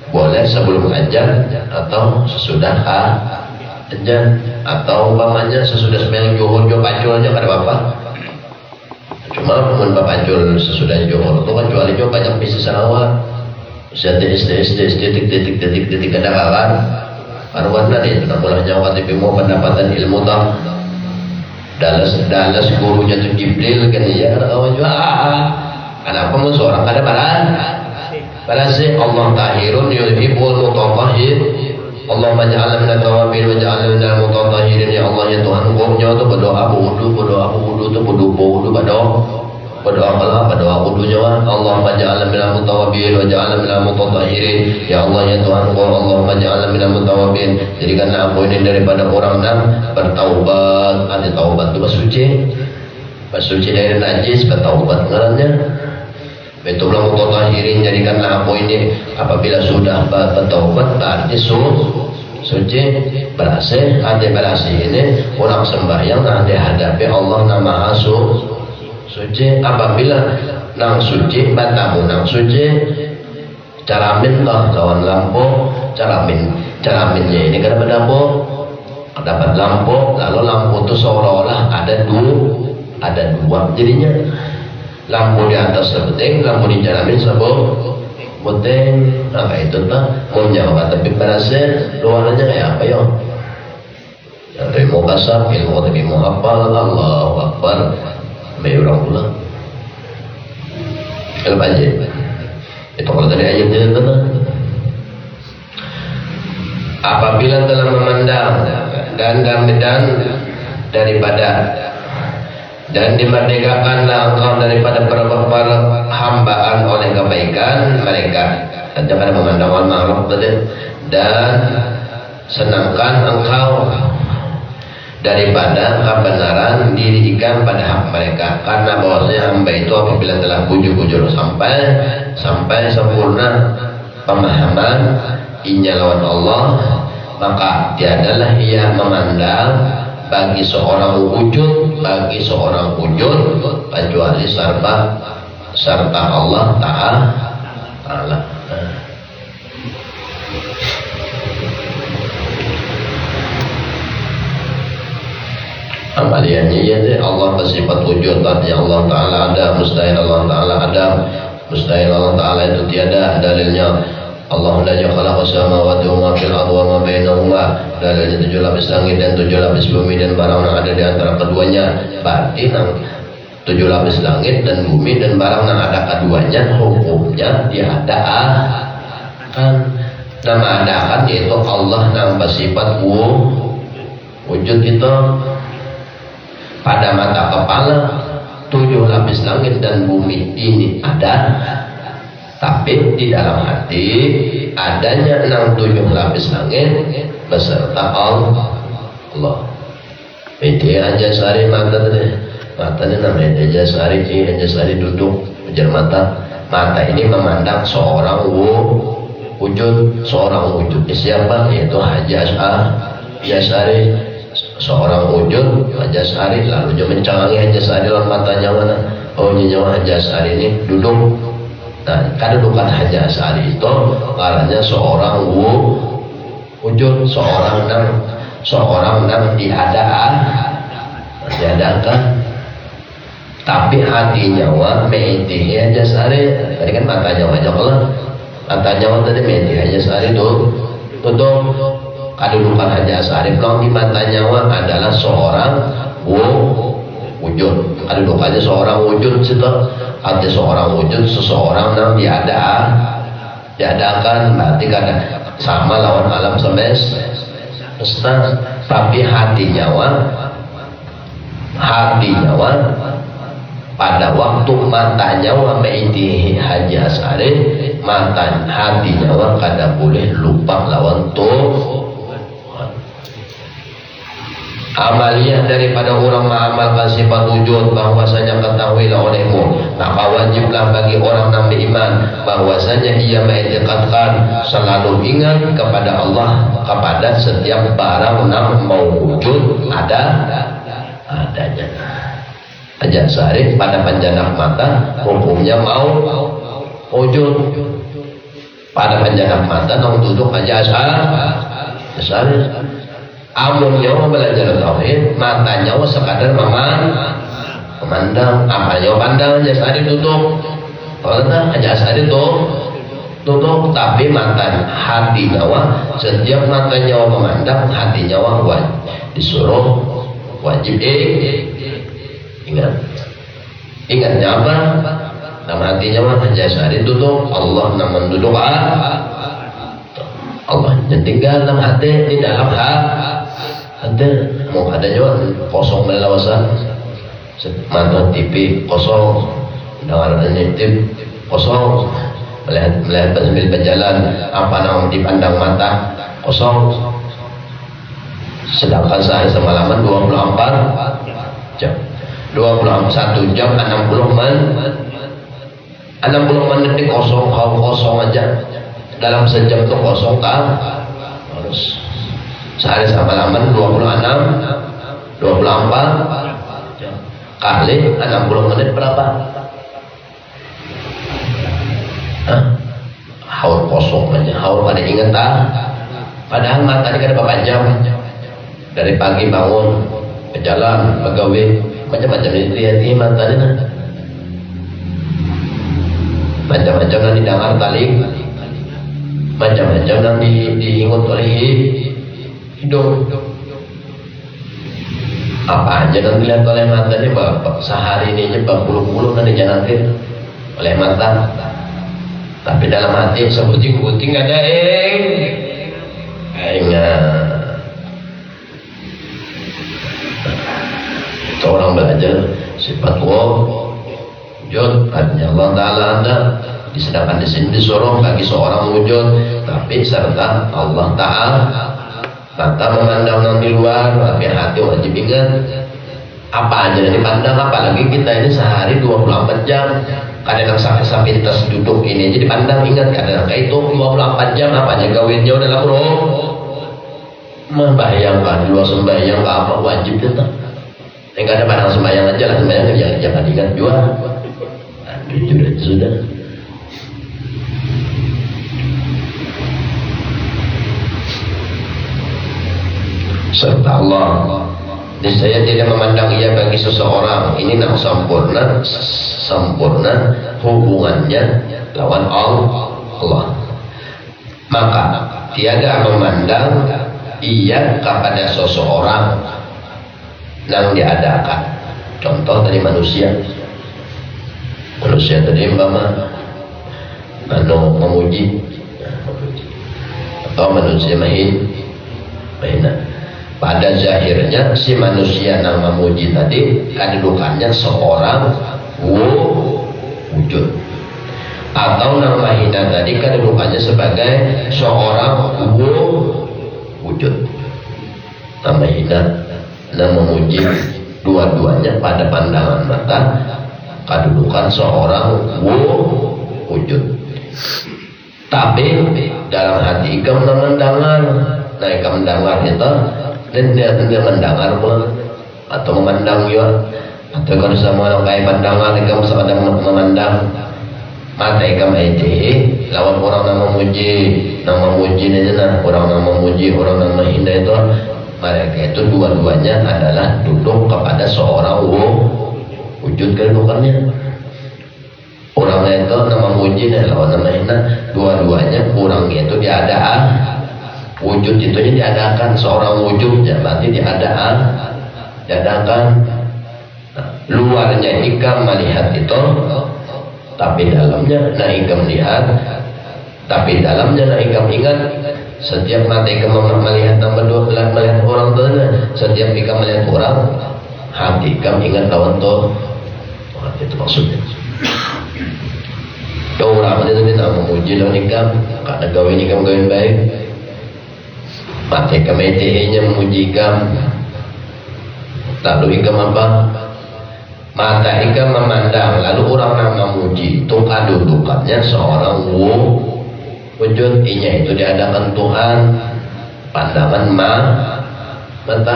boleh sebelum ajan atau sesudah ajan atau umpamanya sesudah sembahyang zuhur jo pacul aja kada apa-apa. Cuma mun papacul sesudah zuhur itu kan kecuali jo banyak bisnis sarawat. Detik kada kawan. Arwan tadi namanya nyawa mau pendapatan ilmu tak. Dalas gurunya tu Jibril kan ya kawan juga. Kenapa mun seorang kada Balasi Allah tahirun yuhibbul mutatahhir. Allah maj'alna minat tawabin wa ja'alna minal mutatahhirin. Ya Allah ya Tuhan hukumnya itu berdoa wudu itu wudu berdoa wudunya Allah maj'alna minal mutawabin wa ja'alna minal mutatahhirin. Ya Allah ya Tuhan Allah maj'alna minal mutawabin. Jadikanlah aku ini daripada orang yang bertaubat. Ada taubat itu bersuci dari najis, bertaubat ngarannya. Betullah mutatahirin, jadikanlah aku ini apabila sudah bertaubat berarti suci berasih ini orang sembahyang ada hadapi Allah nama suci apabila nang suci batamu nang suci caramin lah kawan lampu caraminnya ini kan dapat lampu lalu lampu itu seolah-olah ada dua jadinya lampu di atas sebeting, lampu di jalanin sebeting. Nah itu tak mau jawab tapi berasa luarnya kayak apa ya? Dari mau kasar, ilmu tapi mau hafal, Allahu Akbar, bayurang pulang. Kalau aja itu kalau dari ayatnya itu apabila telah memandang dan daripada dan dimerdekakanlah engkau daripada perhambaan oleh kebaikan mereka daripada memandang wal makhluk tadi, dan senangkan engkau daripada kebenaran dirikan pada hak mereka, karena bahwasanya hamba itu apabila telah bujur-bujur sampai sempurna pemahaman inya lawan Allah, maka tiadalah ia memandang bagi seorang wujud kecuali serta Allah Ta'ala. Amaliannya ya Allah bersifat wujud, artinya Allah Ta'ala ada, mustahil Allah Ta'ala ada, mustahil Allah Ta'ala itu tiada. Dalilnya Allah la khalaqa samawati wa ma fil ardi wa ma bainahuma, dalilnya 7 lapis langit dan 7 lapis bumi dan barang yang ada di antara keduanya. Berarti 7 lapis langit dan bumi dan barang yang ada keduanya hukumnya diadakan. Nama adakan yaitu Allah yang bersifat wujud itu. Pada mata kepala 7 lapis langit dan bumi ini ada, tapi di dalam hati adanya 7 lapis langit beserta Allah. Itu aja sehari matanya namanya aja sehari duduk ujar mata ini memandang seorang wujud. Siapa? Yaitu Haji Asy'ari, seorang wujud Haji Asy'ari, lalu dia mencangangi Haji Asy'ari dalam matanya mana? Oh, nyawa Haji Asy'ari ini duduk. Nah, kedudukan Haji Asy'ari itu karena seorang wujud, seorang nang diadakan, tapi hati nyawa meiti Haji Asy'ari. Tadi kan mata nyawa aja kalau mata nyawa tadi meiti Haji Asy'ari tuh kedudukan Haji Asy'ari di mata nyawa adalah seorang wujud. Kedudukannya seorang wujud situ, artinya seorang wujud, seseorang yang diadakan, berarti kan sama lawan alam semesta. Tapi hati nyawa pada waktu mata nyawa meiti Haji Asy'ari, hati nyawa kada boleh lupa lawan amaliyah daripada orang mengamalkan sifat wujud bahwasanya ketahuilah olehmu, maka wajiblah bagi orang yang beriman bahwasanya ia mengiktikadkan selalu ingat kepada Allah, kepada setiap barang yang mau wujud adanya. Haji Asy'ari pada panjanak mata hukumnya mau wujud. Pada panjanak mata nang duduk Haji Asy'ari. Amun nyawa belajar tauhid, mata nyawa sekadar memandang. Apa nyawa pandang Haji Asy'ari tutup. Kalau Haji Asy'ari tutup, tapi hati nyawa, setiap mata nyawa memandang, hati nyawa disuruh wajib ingatnya apa? Nama hati nyawa Haji Asy'ari tutup, Allah namun duduk Allah yang tinggal dalam hati, di dalam hati mau ada nyawa kosong melawasan, mata TV kosong, dengaran TV kosong, melihat sambil berjalan apa yang dipandang mata kosong. Sedangkan sehari semalaman 24 jam, 21 jam 60 menit kosong, kosong aja. Dalam sejam itu kosong kan harus sehari semalaman 24 kali 60 menit berapa? Haul kosong aja, haul pada inget padahal mata ini kan berapa jam, dari pagi bangun berjalan pegawai macam-macam ini mata ini macam-macam nanti dengar tali, macam-macam nanti diingut oleh hidung, apa aja nanti lihat oleh mata ini sehari ini aja berpuluh-puluh nanti jangan oleh mata, tapi dalam hati sebuting-buting ada itu orang belajar sifat wujud. Artinya Allah Ta'ala ada, sedangkan di sini disuruh bagi seorang wujud, tapi serta Allah Ta'ala. Mata memandang di luar, tapi hati wajib ingat apa aja yang dipandang. Apalagi kita ini sehari 24 jam, kadang sampai kita duduk ini aja dipandang. Ingat kadang kayak itu 24 jam apa aja gawinnya udah lah bro. Membayangkan di luar sembahyang apa wajib itu. Enggak ada pandang sembahyang aja lah, sembahyang jangan ingat juga. Sudah. Serta Allah, saya tidak memandang ia bagi seseorang. Ini nak sempurna hubungannya lawan Allah. Maka tiada memandang ia kepada seseorang yang diadakan. Contoh tadi manusia tadi memuji atau manusia mahina. Pada zahirnya si manusia yang memuji tadi kedudukannya seorang wujud, atau yang mahina tadi kedudukannya sebagai seorang wujud. Nama hina, nama memuji, dua-duanya pada pandangan mata kedudukan seorang wujud. Tapi dalam hati ikam mendengar, nah ikam mendengar itu, dan dia mendengar pun atau memandang ya, atau kalau sama orang kayak pandangan ikam sedang memandang mata ikam itu lawan orang yang memuji ini nah orang yang memuji orang yang menghina itu, mereka itu dua-duanya adalah duduk kepada seorang wujud kedudukannya. Orang itu nama muji dan lawan nama hina, dua-duanya kurang itu diadaan. Wujud itu diadakan, seorang wujudnya berarti diadakan. Nah, luarnya ikam melihat itu, tapi dalamnya nah ikam lihat, tapi dalamnya nah ikam ingat. Setiap mata ikam melihat melihat orang tu, setiap ikam melihat orang, hati ikam ingat lawan tu. Itu maksudnya. Orang itu nak memuji lawan ikam, kada gawin ikam gawin baik. Mata ikam nya memuji ikam. Lalu ikam apa? Mata ikam memandang, lalu orang yang memuji itu kedudukannya seorang wujud. Inya itu diadakan Tuhan, pandangan mata.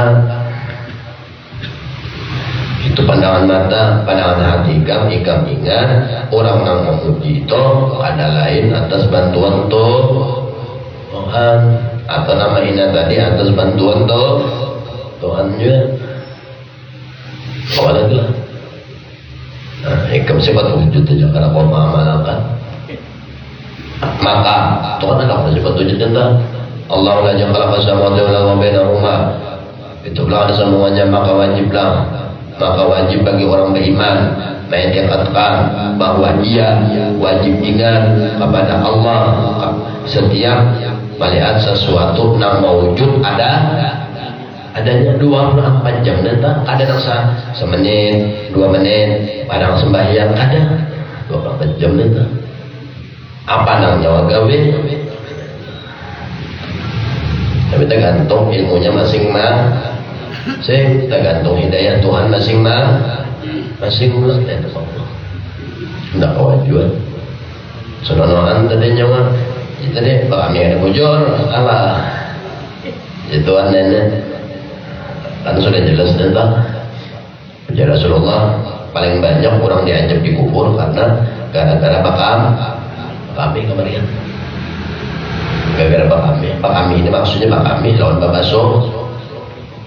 Itu pandangan mata, pandangan hati ikam ingat orang yang memuji itu ada lain atas bantuan Tuhan, atau nama hina tadi atas bantuan Tuhan juga. Awal lagi lah. Nah, ikam sifat wujud saja karena kau mengamalkan. Maka Tuhan ada sifat wujud tentang Allah la jalla samawati wa bainahuma. Itulah ada semuanya, maka wajib bagi orang beriman menyaksikan bahwa dia wajib ingat kepada Allah setiap melihat sesuatu yang mewujud adanya 24 jam nanti ada rasa semenit 2 menit padang sembahyang ada 24 jam nanti apa namanya gawe, tapi tergantung ilmunya masing-masing, tergantung hidayah Tuhan masing-masing. Tidak kewajiban sonoran tadinya mah itu deh kami ada bujur Allah itu nenek kan sudah jelas tentang ujar Rasulullah paling banyak orang diajak dikubur karena gara-gara kami kemarin gara-gara Pak kami ini maksudnya Pak kami lawan Bapak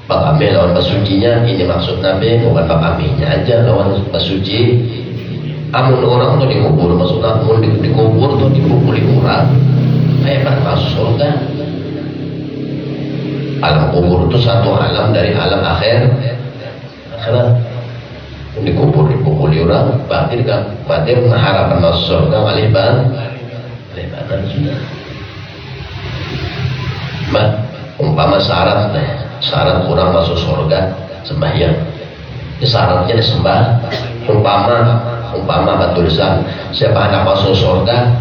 Pak kami lawan pasucinya, ini maksud Nabi bukan Pak kaminya aja lawan pasuci. Amun orang tuh dikubur, maksudnya amun dikubur tuh dipukuli orang kayak kan masuk surga. Alam kubur itu satu alam dari alam akhirat. Dikubur dipukuli orang berarti harapan masuk surga maliban sudah. Umpama syarat orang masuk surga sembahyang. Ini syaratnya disembah. Umpama tulisan siapa anak masuk surga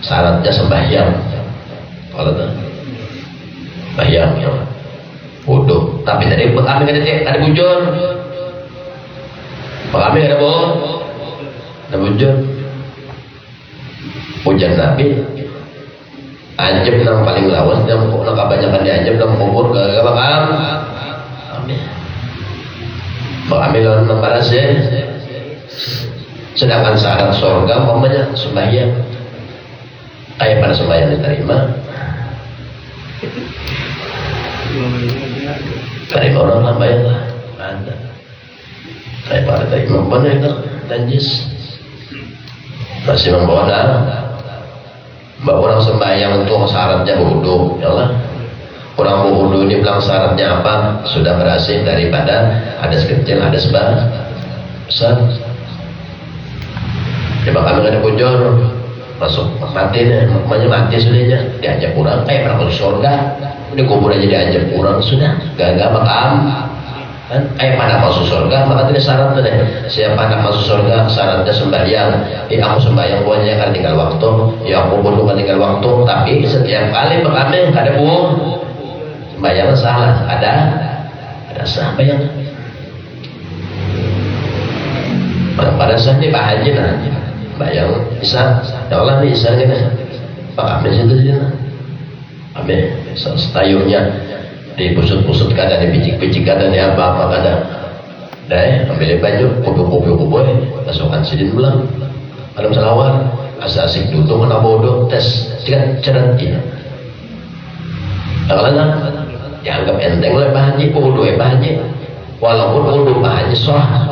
syaratnya sembahyang. Kalau itu sembahyang ya. Wudu. Tapi tadi kami ada bujur. Kami ada bohong. Ada bujur. Hujan Nabi anjep nang paling lawas dan kebanyakan dianjep dan kubur ke bakam. Kami lawan membalasnya. Sedangkan syarat surga umpamanya sembahyang. Kayak pada sembahyang diterima. Terima orang lambayan lah. Ada. Kayak pada terima benar itu danjis. Masih membawa darah. Mbak orang sembahyang untuk syaratnya berwudu, ya Allah. Orang berwudu ini bilang syaratnya apa? Sudah berhasil daripada hadas kecil, hadas besar. Coba kami ada bujur, masuk mati nih, makanya mati sudahnya. Diajak kurang, kayak pernah masuk surga, di kubur aja diajak kurang sudah, gagal makam. Kan kayak pada masuk surga maka tidak syarat deh. Siapa nak masuk surga syaratnya sembahyang. Aku sembahyang buahnya kan tinggal waktu. Ya aku bodoh kan tinggal waktu. Tapi setiap kali kami ada sembahyang salah. Ada sembahyang. Pada saat ini Pak Haji nah, bayang bisa. Ya Allah nih bisa nih. Pak kami situ sih nah. Kami setayunya. Dipusut-pusut kadang, dipicik-picik kadang, apa-apa kadang. Dah, ambil baju, kubu-kubu, masukkan sidin pulang. Malam selawar, asik duduk, mana bodoh, tes, cerat dia. Kalau dianggap enteng oleh Pak Haji, bodoh Pak Haji. Walaupun bodoh Pak Haji sah.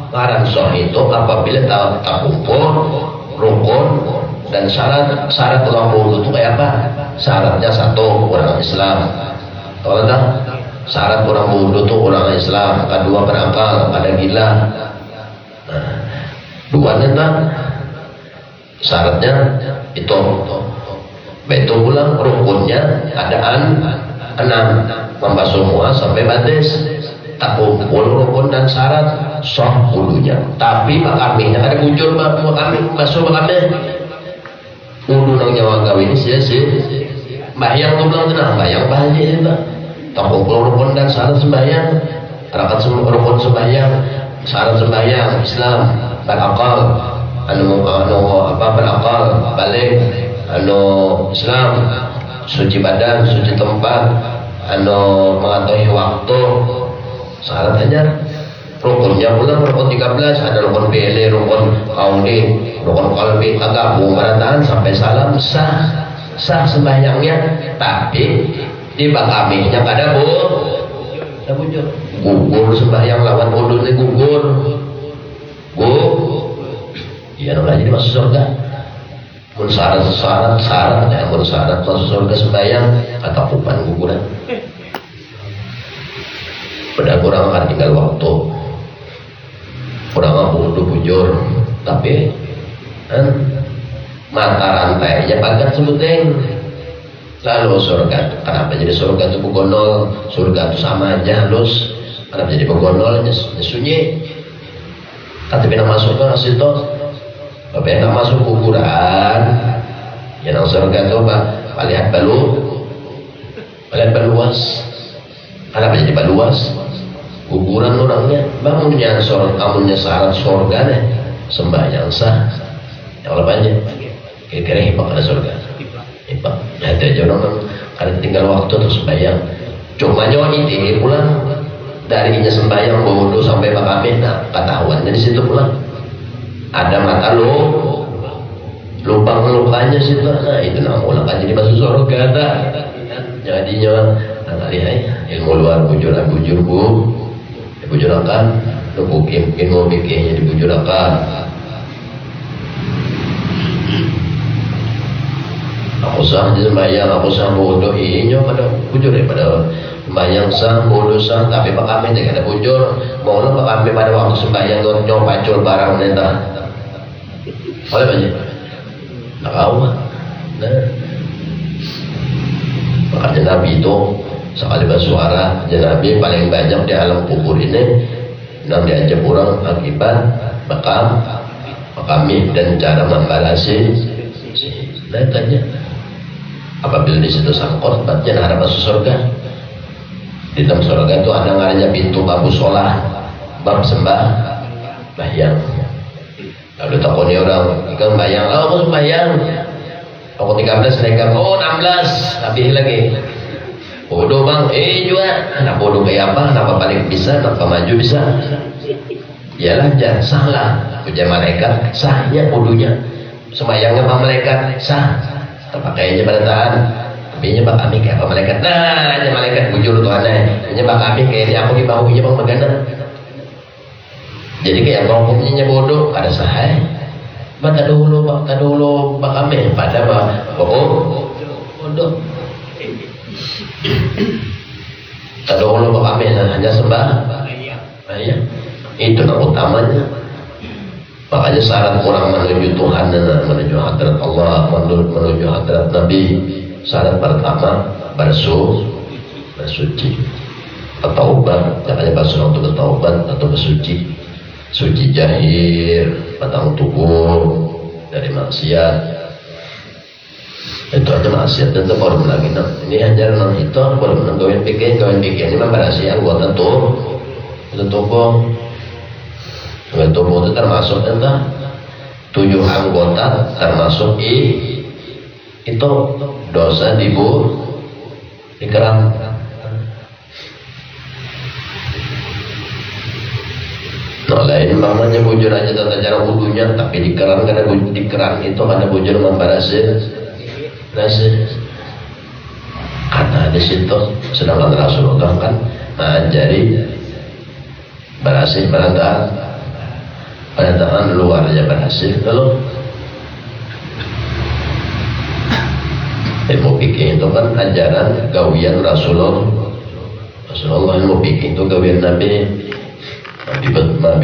Karena sah itu apabila tak kumpul, rukun, dan syarat orang bodoh itu kayak apa? Syaratnya satu, orang Islam. Kalau dah syarat orang bodoh itu orang Islam, kedua berakal, ada gila. Nah, dua tentang syaratnya itu. Begitu pulang rukunnya ada 6, membasuh muka sampai batis. Tak kumpul rukun dan syarat sah wudunya. Tapi makaminya ada bujur makami basuh makami. Wudu nang nyawa gawe ini sia-sia. Bayang tu bilang tenang, bayang bahagia itu. Tak kumpul rukun dan syarat sembahyang, rakaat rukun sembahyang, syarat sembahyang Islam, berakal, berakal, balik, Islam, suci badan, suci tempat, mengetahui waktu, syaratnya. Rukunnya pulang rukun 13, ada rukun PL, rukun kauli, rukun qalbi, gabung berataan sampai salam sah sembahyangnya. Tapi di bakaminya kada bujur. Gugur sembahyang lawan wudu ini gugur. Iya nggak jadi masuk surga. Mun syarat mun syarat masuk surga sembahyang atau kupan guguran. Pada kurang akan tinggal waktu. Kurang wudu bujur, tapi mata rantainya pagat sebuteng. Lalu surga, kenapa jadi surga itu begonol? Surga itu sama aja halus. Kenapa jadi begonol? Sunyi. Tapi nak masuk ke situ, tapi nak masuk kuburan. Yang surga itu lihat baluas. Kenapa jadi baluas? Kuburan orangnya, bangunnya amunnya syarat surga nih, sembahyang sah. Yang lebihnya, kira-kira hipak ada surga. Hipak, ya itu aja orang karena tinggal waktu terus sembahyang. Cuma nyawa ini pulang darinya sembahyang bodoh sampai bakame, nah ketahuannya di situ pulang. Ada mata lubang lukanya situ, nah itu nama ulang aja di masuk surga dah. Jadinya, lihat ilmu luar bujurakan, mungkin mau bikinnya dibujurakan. Aku sah di sembahyang, aku sah bodoh ini pada bujur daripada sembahyang sah, bodoh sah, tapi Pak Kami tidak ada bujur. Mau lo Pak Kami pada waktu sembahyang nyoba pacul barang neta. Oleh banyak. Tak tahu. Nah, makanya Nabi itu sekali bersuara, Nabi paling banyak di alam kubur ini yang diajak orang akibat Kami dan cara membalasi. Nah tanya, apabila di situ sangkot, baca harap masuk surga. Di dalam surga itu ada ngaranya pintu babu sholah, bab sembah, bayang. Lalu takoni orang, ikan bayang, oh aku sembahyang. Aku 13 mereka, oh 16, lebih lagi. Bodoh bang, juga. Anak bodoh kayak apa? Kenapa paling bisa? Kenapa maju bisa? Yalah, jangan salah. Puja malaikat, sahnya bodohnya. Sembayangnya pak malaikat, sah. Terpakainya pada tahan. Tapi pak kami kayak apa malaikat? Nah, aja malaikat bujur Tuhannya. Ini pak kami kayak aku di bahunya bang megana. Jadi kayak ngomongnya bodoh, ada sah. Tak dulu pak kami pada bodoh. Tak dulu pak kami hanya sembah. Ya. Itu yang utamanya. Makanya syarat orang menuju Tuhan dan menuju hadrat Allah, menuju hadrat Nabi, syarat pertama bersuci. Bertaubat, jangan bersuci untuk bertaubat atau bersuci. Suci jahir, batang tubuh dari maksiat. Itu aja maksiat dan baru lagi. Ini hanya nang itu baru nang kawin pikir ini mah berhasil anggota tuh. Itu tubuh. Tubuh itu termasuk entah 7 anggota termasuk itu dosa di keran. Nah lain mamanya bujur aja tata cara wudunya, tapi di keran karena di keran itu ada bujur membarasi nasi. Kata di situ sedangkan Rasulullah kan jadi berhasil pada tangan luarnya berhasil. Kalau ilmu fikih itu kan ajaran gawian Rasulullah ilmu fikih itu gawian Nabi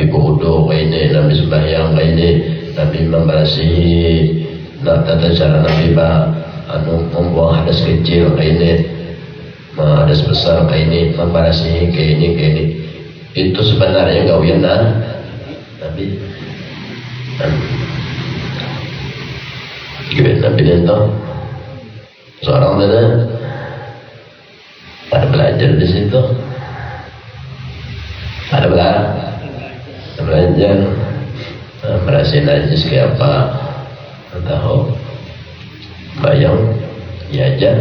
berwudu kayak ini, Nabi sembahyang kayak ini, Nabi membarasihi tata cara Nabi membuang hadas kecil kayak ini, hadas besar kayak ini, membarasihi kayak ini. Itu sebenarnya gawian Nabi. Nabi itu seorang ada belajar di situ, ada belajar merasa najis kayak apa, tahu bayang ya aja,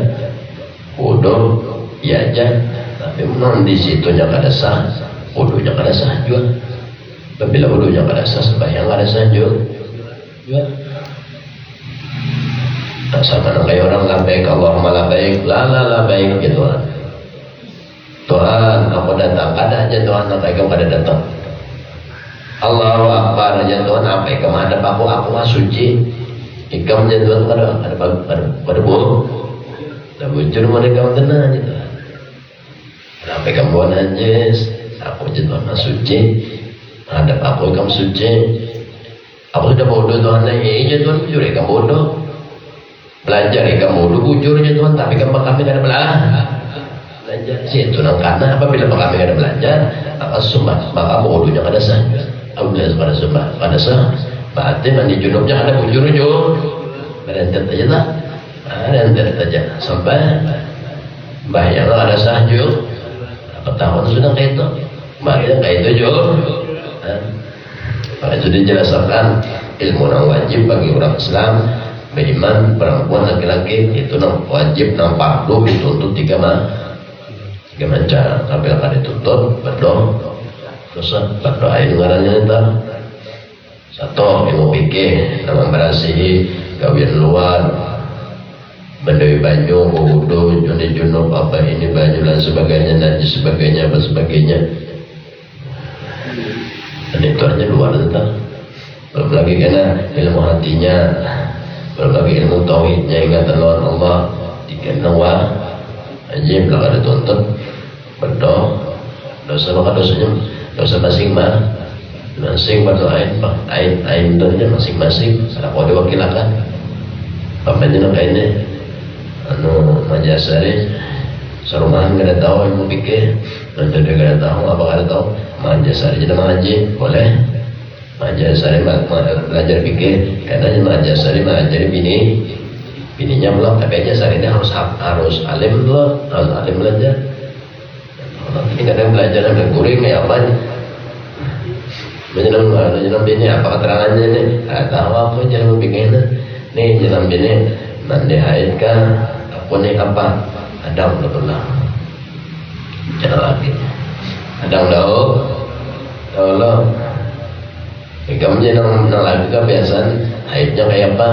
wudu ya aja, tapi memang di situnya kada sah, wudunya kada sah juga. Bila wudunya kada sah, sembahyang kada sah juga. Tak sama kayak orang labbaik Allahumma labbaik, la baik gitu. Tuhan, aku datang, kada aja Tuhan, apa kamu kada datang. Allahu Akbar aja Tuhan, apa kamu hadap aku mah suci. Ikam aja Tuhan, kada bohong. Dah bujur mereka tenang gitu. Apa kamu najis, aku aja Tuhan mah suci. Hadap aku kamu suci. Aku sudah bodoh Tuhan, iya Tuhan bujur kamu bodoh. Belajar kamu bodoh bujur aja Tuhan, tapi kami kada belajar. Situ nang karena apabila kami ada belajar maka sumpah maka bodohnya kada sah. Apabila kada sumpah kada sah, berarti mandi junubnya ada bujur jo. Berentet aja lah. Berentet aja sampai bahaya ada sah jo. Apa tahun sudah kayak itu? Berarti kayak itu jo. Maka itu dijelaskan ilmu yang wajib bagi orang Islam. Beriman perempuan laki-laki itu wajib nampak fardu dituntut 3 macam. Sampai akan dituntut berdoa ini ngarannya itu satu ilmu fikih nama berasihi gawian luar bendoi banyu wudu junub apa ini banyu dan sebagainya najis sebagainya apa sebagainya, dan itu hanya luar itu. Belum lagi kena ilmu hatinya, belum lagi ilmu tauhidnya, ingatan lawan Allah dikenal wajib lah ada tuntut dosa maka dosanya dosa masing-masing ain doanya masing-masing ada kode wakilakan pamannya kayaknya majasari sarumahan gak ada tahu yang mau pikir nanti dia gak ada tahu apa gak ada tahu majasari jadi mengaji boleh majasari belajar pikir karena majasari mengajari bininya belum tapi aja sehari ini harus alim loh harus alim belajar ini kadang belajar sampai kuring ya apa menjelang bini apa keterangannya nih nggak tahu aku jangan bikin nih jelang bini mandi haid kan aku nih apa ada udah jangan lagi ada Allah kamu jangan lagi kebiasaan haidnya kayak apa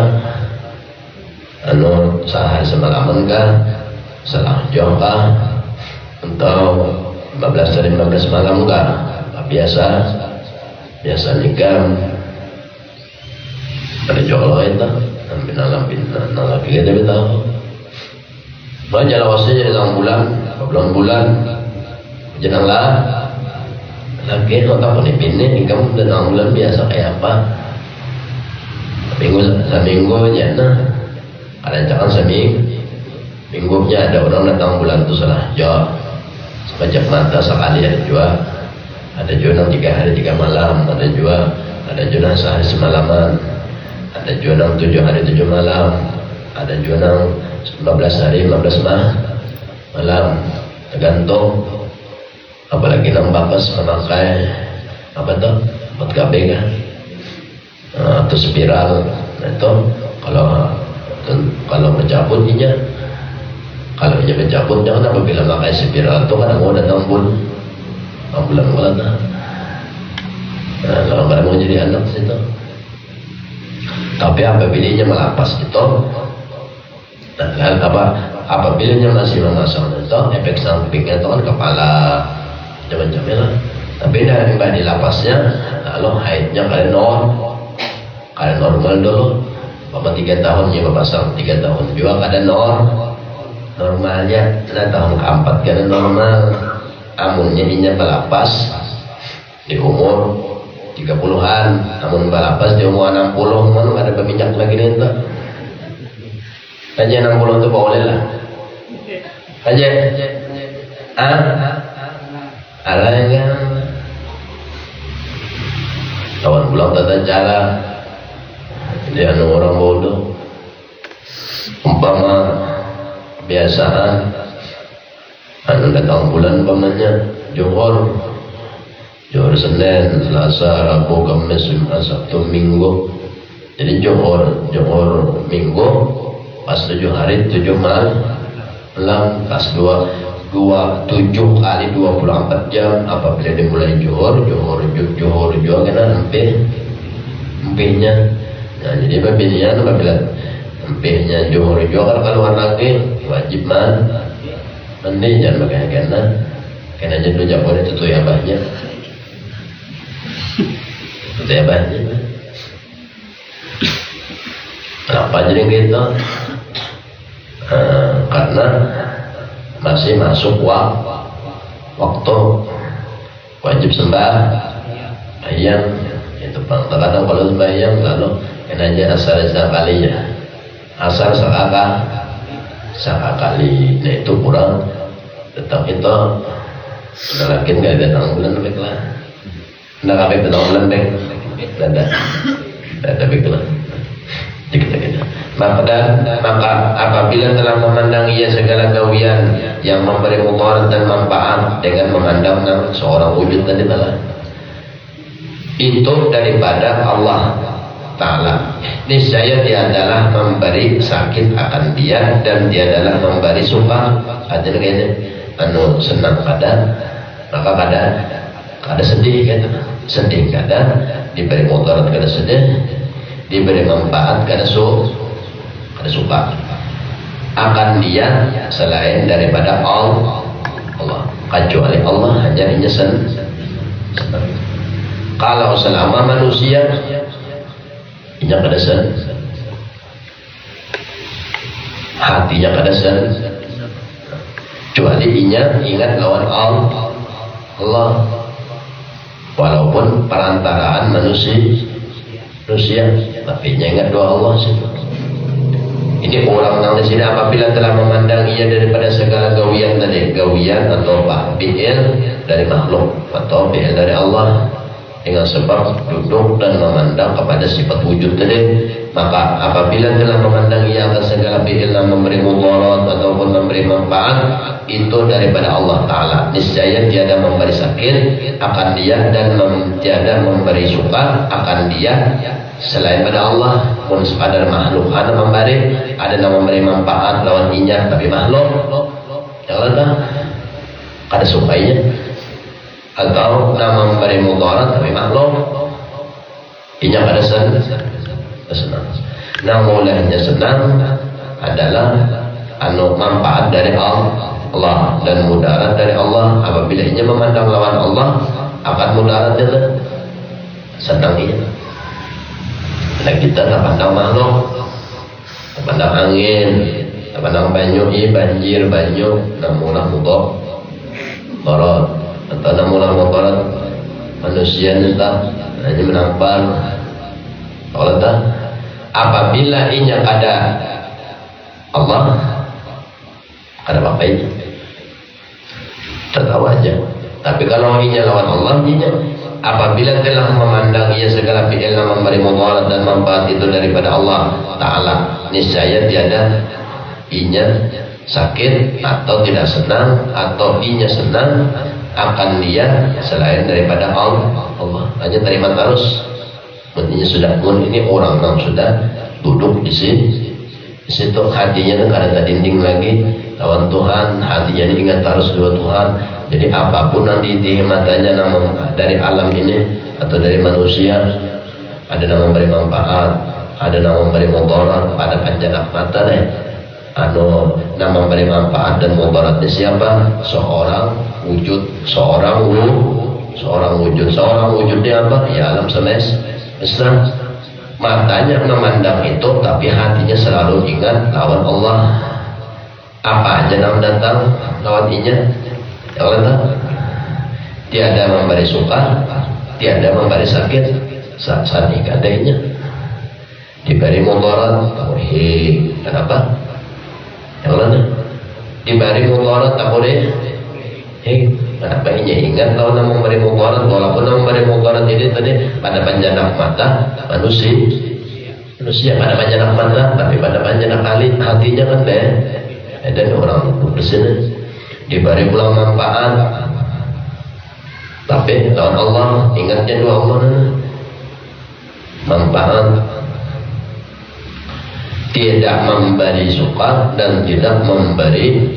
sehari semalaman kah salah jauh kah atau 15 hari 15 malam kah biasa nikah pada jolo itu nampin lagi kita tahu banyak lawasnya jadi belum bulan janganlah lagi otak penipinnya kamu udah 6 bulan biasa kayak apa seminggu jangan kadang-kadang seminggunya ada orang datang bulan itu salah jauh semacam mata sekali ada juga 3 hari 3 malam ada juga sehari semalaman ada juga 7 hari 7 malam ada juga 15 hari 15 malam tergantung apalagi nang bapas memakai apa tuh buat KB kan atau spiral itu kalau mencabut inya kalau inya mencabut jangan apabila pakai spiral itu kan mau datang bulan nah kalau nggak mau jadi anak situ tapi apabila inya melapas itu apabila inya masih memasang itu efek sampingnya itu kan kepala macam-macamnya lah tapi dari mbak dilapasnya lalu haidnya kalian normal dulu Bapak 3 tahun ya Bapak pasang 3 tahun juga kada normalnya nah tahun keempat kada normal amunnya inya balapas di umur 30-an amun balapas di umur 60 mana ada peminyak lagi nih entah aja 60 itu boleh lah aja ala yang kawan pulang tata cara dia orang bodoh umpama kebiasaan datang bulan umpamanya Johor Senin Selasa Rabu Kamis Jumat Sabtu Minggu jadi Johor Minggu pas 7 hari 7 malam pas 7 kali 24 jam apabila dimulai Johor juga kena empihnya nah jadi apabila empihnya Johor juga kalau keluar lagi wajib mandi jangan pakai kena dulu Johor itu tuh ya banyak kenapa jadi gitu karena masih masuk waktu wajib sembahyang itu kadang kalau sembahyang lalu kena aja asar sekali ya asar sekali nah itu kurang tetap itu udah lagi nggak ada tanggung bulan baiklah udah kabeh tanggung bulan baik ada baiklah dikit-dikit maka apabila telah memandang ia segala gawian yang memberi mudarat dan manfaat dengan memandang seorang wujud tadi malah itu daripada Allah Ta'ala niscaya dia adalah memberi sakit akan dia dan dia adalah memberi suka ada kayaknya senang maka kada sedih sedih kada diberi mudarat kada sedih diberi manfaat kada suka akan dia selain daripada Allah kecuali Allah hanya senang kalau selama manusia inya kada senang hatinya kada senang kecuali inya ingat lawan Allah, walaupun perantaraan manusia, tapi inya ingat doa Allah sih. Ini orang yang di sini apabila telah memandang ia daripada segala gawian tadi, gawian atau fi'il dari makhluk atau fi'il dari Allah, dengan sebab duduk dan memandang kepada sifat wujud tadi, maka apabila telah memandang ia akan segala fi'il yang memberi mudarat ataupun memberi manfaat itu daripada Allah Ta'ala, niscaya tiada memberi sakit akan dia dan tiada memberi suka akan dia selain pada Allah. Pun sekadar makhluk ada memberi manfaat lawan inya, tapi makhluk jangan ada sukainya, atau nama memberi mudarat tapi makhluk inya pada senang. Nah mulanya senang adalah manfaat dari Allah dan mudarat dari Allah. Apabila inya memandang lawan Allah akan mudarat itu senang inya. Dan kita tak pandang makhluk, tak pandang angin, tak pandang banyu, banjir, namulah mudarat atau namulah mudarat manusia entah hanya menampar. Kalau tak, apabila inya ada Allah, ada apa ini? Tertawa aja. Tapi kalau inya lawan Allah, inya apabila telah memandang ia segala fi'il yang memberi mudarat dan manfaat itu daripada Allah Ta'ala, niscaya tiada inya sakit atau tidak senang atau inya senang akan dia selain daripada Allah. Hanya terima terus. Ini sudah pun ini orang yang sudah duduk di situ hatinya kan ada dinding lagi lawan Tuhan, hatinya ini ingat terus dua Tuhan. Jadi apapun nanti di matanya dari alam ini atau dari manusia, ada yang memberi manfaat, ada yang memberi mudarat pada panjang mata deh. Nama memberi manfaat dan mudaratnya siapa? Seorang wujud, seorang wujudnya apa? Ya alam semesta. Matanya memandang itu, tapi hatinya selalu ingat lawan Allah. Apa aja yang datang lawan inya? Allah tiada memberi suka, tiada memberi sakit, saat ikatnya diberi mudarat, kenapa? Allah diberi mudarat, tak boleh. Kenapa ini ingat kalau nak memberi mudarat, walaupun nak memberi mudarat ini tadi pada panjang mata manusia pada panjang mata, tapi pada panjang kali hatinya kan deh. Dan orang di sini diberi pula manfaat, tapi lawan Allah ingatnya dua Allah manfaat, tidak memberi suka dan tidak memberi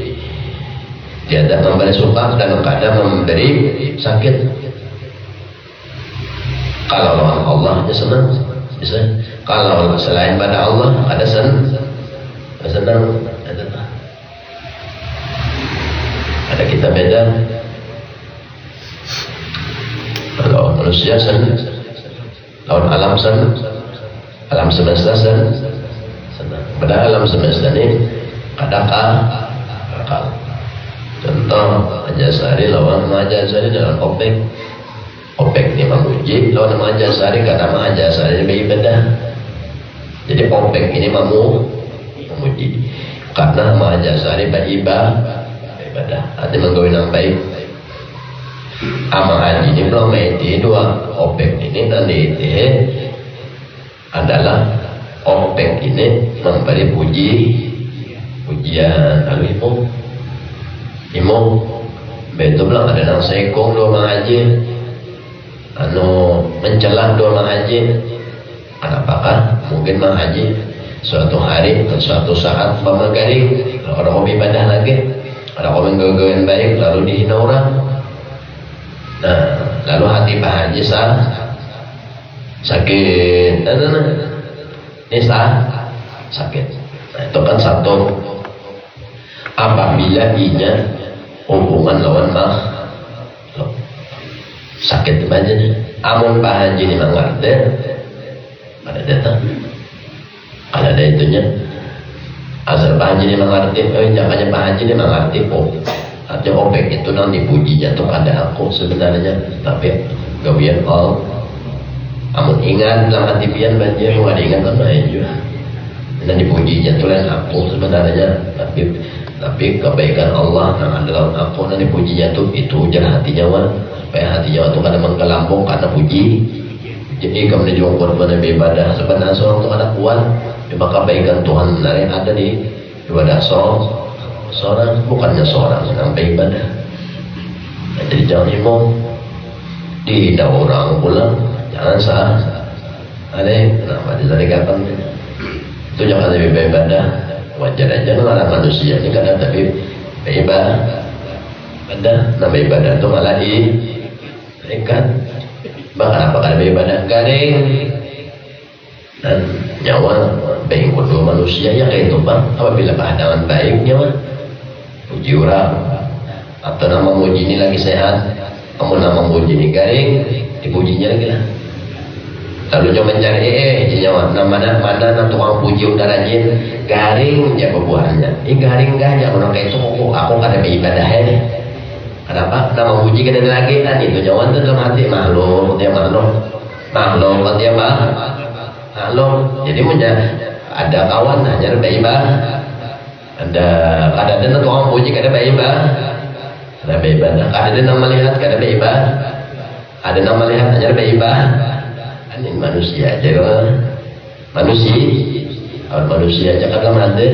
suka dan kadang memberi sakit. Kalau lawan Allah dia senang, bisa. Kalau selain pada Allah ada senang, ada kita beda. Kalau manusia senang, lawan alam senang, alam semesta senang. Pada alam semesta ini ada akal. Contoh Majasari lawan Majasari dalam OPEC ini memuji, lawan Majasari karena Majasari beribadah. Jadi OPEC ini memuji karena Majasari beribadah. Hati menggawi yang baik. Ama haji ini belum itu dua OPEC ini nanti itu adalah OPEC ini memberi pujian lalu Imam betul bilang ada nang sekong dua haji mencelah dua haji. Apakah mungkin haji suatu hari atau suatu saat pemagaring orang ibadah lagi, ada orang gagawan baik lalu dihina orang. Nah lalu hati Pak Haji sakit, ini sakit. Nah, itu kan satu. Apabila inya hubungan lawan makhluk sakit aja nih. Amun Pak Haji ini mengerti, ada datang, ada itunya. Asal Pak Haji ini mengerti, jangannya Pak Haji ini mengerti, Artinya opek itu nanti pujinya tuh ada aku sebenarnya, tapi gawian all. Amun ingat dalam hati pian banjir mau ada ingat sama juga. Dan dipujinya tuh lain aku sebenarnya, tapi kebaikan Allah yang ada dalam aku dan dipujinya tuh itu jangan hatinya wah. Supaya hatinya tuh kadang menggelambung karena puji. Jadi kamu dijual korban ibadah sebenarnya seorang tuh ada kuat, maka kebaikan Tuhan sebenarnya ada di ibadah seorang, bukannya seorang sampai ibadah. Jadi jangan himoh dihina orang pulang, jangan sah. Ada kenapa disarikan itu jangan lebih ibadah. Wajar aja orang manusia ini kadang tapi ibadah. Ada nama ibadah itu malah ikan. Bahkan apa kada ibadah garing dan nyawa baik kedua manusia ya kayak itu bang. Apabila keadaan baik nyawa puji orang atau nama muji ini lagi sehat, kamu nama muji ini garing dipujinya lagi lah. Lalu coba mencari nyawa mana tukang puji udah rajin garing ya buahnya. Ini garing gak ya orang kayak itu aku kada beribadah ini. Kenapa? Nama puji kada lagi dan itu nyawa itu dalam hati makhluk dia makhluk dia makhluk. Jadi punya ada kawan hanya beribadah. Ada tukang puji kada beribadah. Ada nama lihat kada beribadah. Ada nama lihat hanya beribadah. Ini manusia aja manusia aja kadang ada.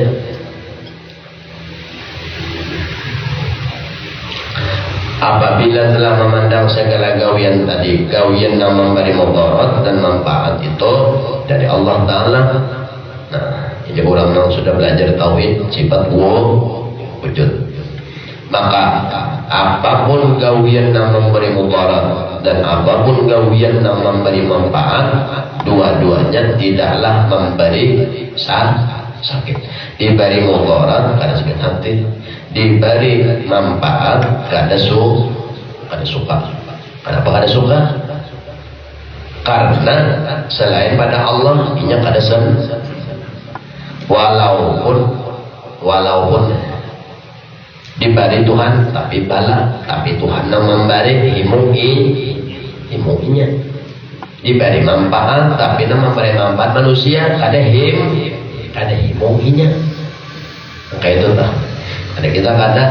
Apabila telah memandang segala gawian tadi, gawian yang memberi mudarat dan manfaat itu dari Allah Ta'ala. Nah, ini orang yang sudah belajar tauhid sifat wujud, maka apapun gawian yang memberi mudarat dan apapun gawian yang memberi manfaat, dua-duanya tidaklah memberi sakit. Diberi mudarat karena sakit hati, diberi manfaat kada suka. Kenapa kada suka? Karena selain pada Allah inya kada walaupun diberi Tuhan tapi Tuhan yang memberi himuinya. Diberi manfaat tapi yang memberi manfaat manusia kada himuinya. Kayak itu tak. Ada kita kada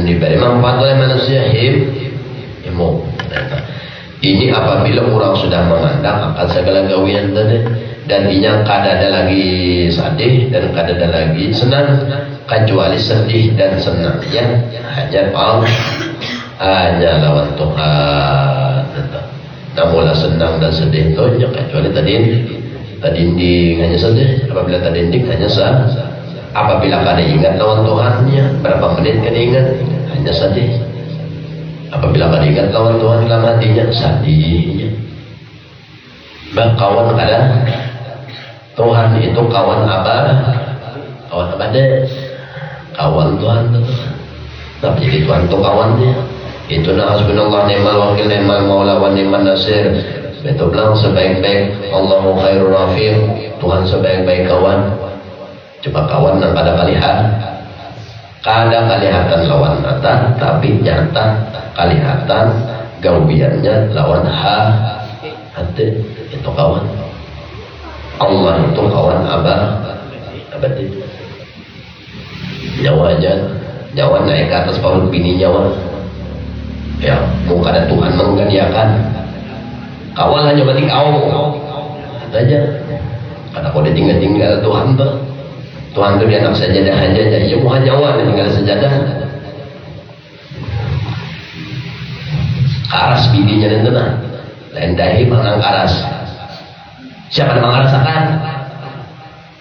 diberi manfaat oleh manusia himu. Ini apabila orang sudah memandang akan segala gawian tadi dan inya kada ada lagi sedih dan kada ada lagi senang, kecuali sedih dan senang ya hanya Allah, hanya lawan Tuhan. Namun senang dan sedih itu kecuali tadi hanya sedih. Apabila tadi hanya apabila kada ingat lawan Tuhannya, berapa menit kada ingat hanya sedih. Apabila kada ingat lawan Tuhan dalam hatinya sedihnya. Kawan kada Tuhan itu kawan apa? Kawan apa deh? Kawan Tuhan itu. Tapi jadi Tuhan itu kawannya. Itu hasbunallah ni'mal wakil ni'mal maula wa ni'man nasir. Betul bilang sebaik-baik Allahu khairur rafiq. Tuhan sebaik-baik kawan. Coba kawan yang kada kalihatan lawan mata, tapi nyata kalihatan gawiannya lawan hati. Itu kawan. Allah itu kawan abadi. Nyawa naik ke atas paut bini nyawa. Ya, muka ada Tuhan mengganiakan. Kawan hanya berarti kau aja. Kata kau ditinggal Tuhan tuh. Tuhan itu dia anak sajadah aja, jadi semua nyawa tinggal sejadah. Karas bidinya itu nah, lain dahi mangang karas. Siapa yang mengarasakan?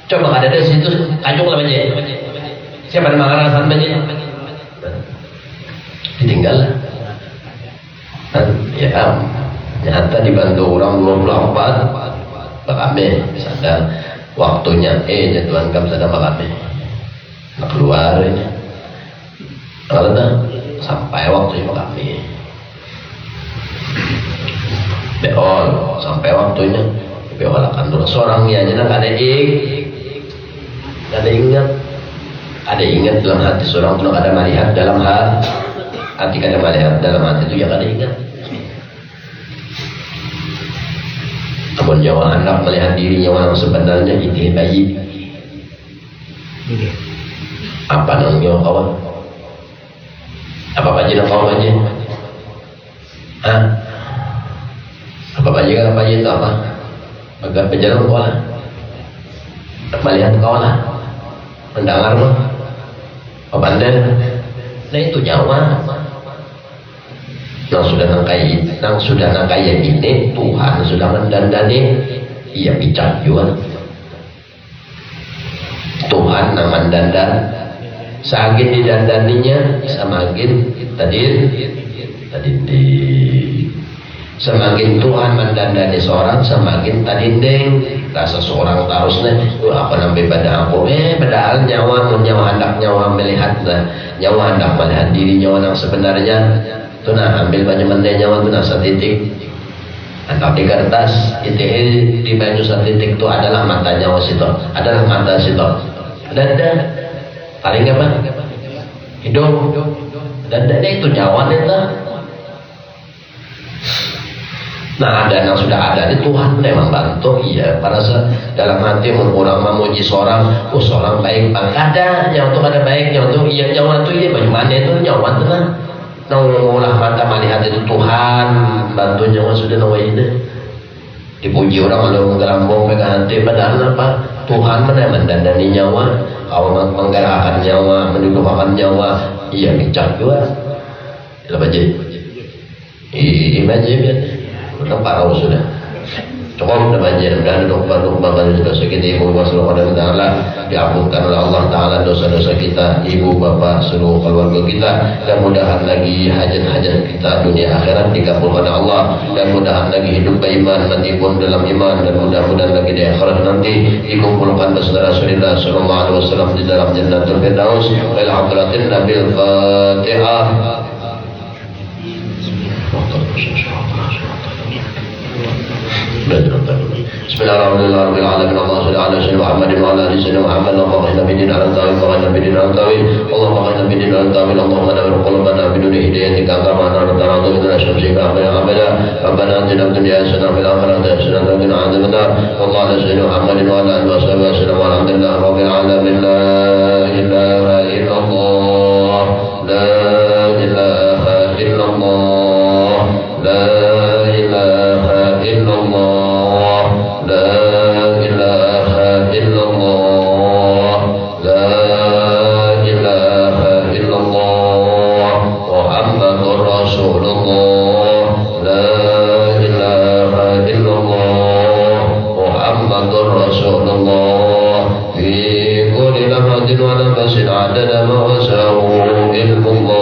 Coba ada di situ kajung lah banyak. Siapa yang mengarasakan banyak? Ditinggal lah. Ya, nyata dibantu orang 24 kami sadar waktunya jatuhan kamu sadar kami nak keluar ini kalau sampai waktunya kami beol sampai waktunya beol akan dulu seorang ya nak ada ingat dalam hati seorang tuh ada melihat dalam hati hati kada melihat dalam hati itu ya kada ingat. Namun nyawa hendak melihat diri nyawa yang sebenarnya itu bayi. Apa nang nyawa kawan? Apa bayi nang kawan aja? Hah? Apa bayi kan bayi itu apa? Agak berjalan kawan. Melihat kawan lah, mendengar mah, pandai. Nah itu nyawa. Nang sudah kaya ini Tuhan sudah mendandani, ia bijak juga. Tuhan nang mendandan, sagin didandaninya, semakin semakin Tuhan mendandani seorang, semakin tadindeng rasa seorang tarusnya apa namanya pada aku padahal nyawa hendak nyawa melihat nyawa hendak melihat diri nyawa yang sebenarnya itu nah ambil banyak mendai nyawa itu nah satitik atau di kertas itu di baju satitik itu adalah mata nyawa situ, adalah mata situ dada paling apa hidung dada itu nyawa itu. Nah ada yang sudah ada di Tuhan memang bantu iya pada dalam hati orang memuji seorang seorang baik bang ada nyawa itu ada baik nyawa itu iya nyawa itu iya bagaimana itu nyawa itu lah naulah mata melihat itu Tuhan bantu nyawa sudah nawa ini dipuji orang kalau menggelambung pegang hati padahal apa Tuhan mana yang mendandani nyawa awal menggerakkan nyawa mendudukkan nyawa iya bijak juga apa aja imajin udah parah sudah cukup udah banjir dan doa sudah segitu ibu bapak seluruh taala diampunkan oleh Allah taala dosa-dosa kita ibu bapak seluruh keluarga kita dan mudahan lagi hajat-hajat kita dunia akhirat dikabulkan oleh Allah dan mudahan lagi hidup beriman mati pun dalam iman dan mudah-mudahan lagi di akhirat nanti dikumpulkan bersama Rasulullah sallallahu alaihi wasallam di dalam jannatul firdaus wal hadratin nabil fatihah. Bismillahirrahmanirrahim. Allahumma shalli ala sayyidina Muhammadin wa ala ali sayyidina Muhammad. Allahumma inna bidin al-tawil wa inna bidin al-tawil. Allahumma inna bidin al-tawil. Allahumma nawwir qulubana bi nuri hidayatika kama naradu min asyamsika abada abada. Rabbana atina fid dunya hasanah wa fil akhirati hasanah wa qina adzabannar. Wallahu ala sayyidina Muhammadin wa ala alihi wasallam. Walhamdulillahi rabbil alamin. La ilaha illallah. La ilaha illallah. La ilaha illallah. La ilaha illallah. La ilaha illallah. Muhammadur Rasulullah. La ilaha illallah. Muhammadur Rasulullah. Fi kulli lamatin wa nafasin adada ma wasahu ilmullah.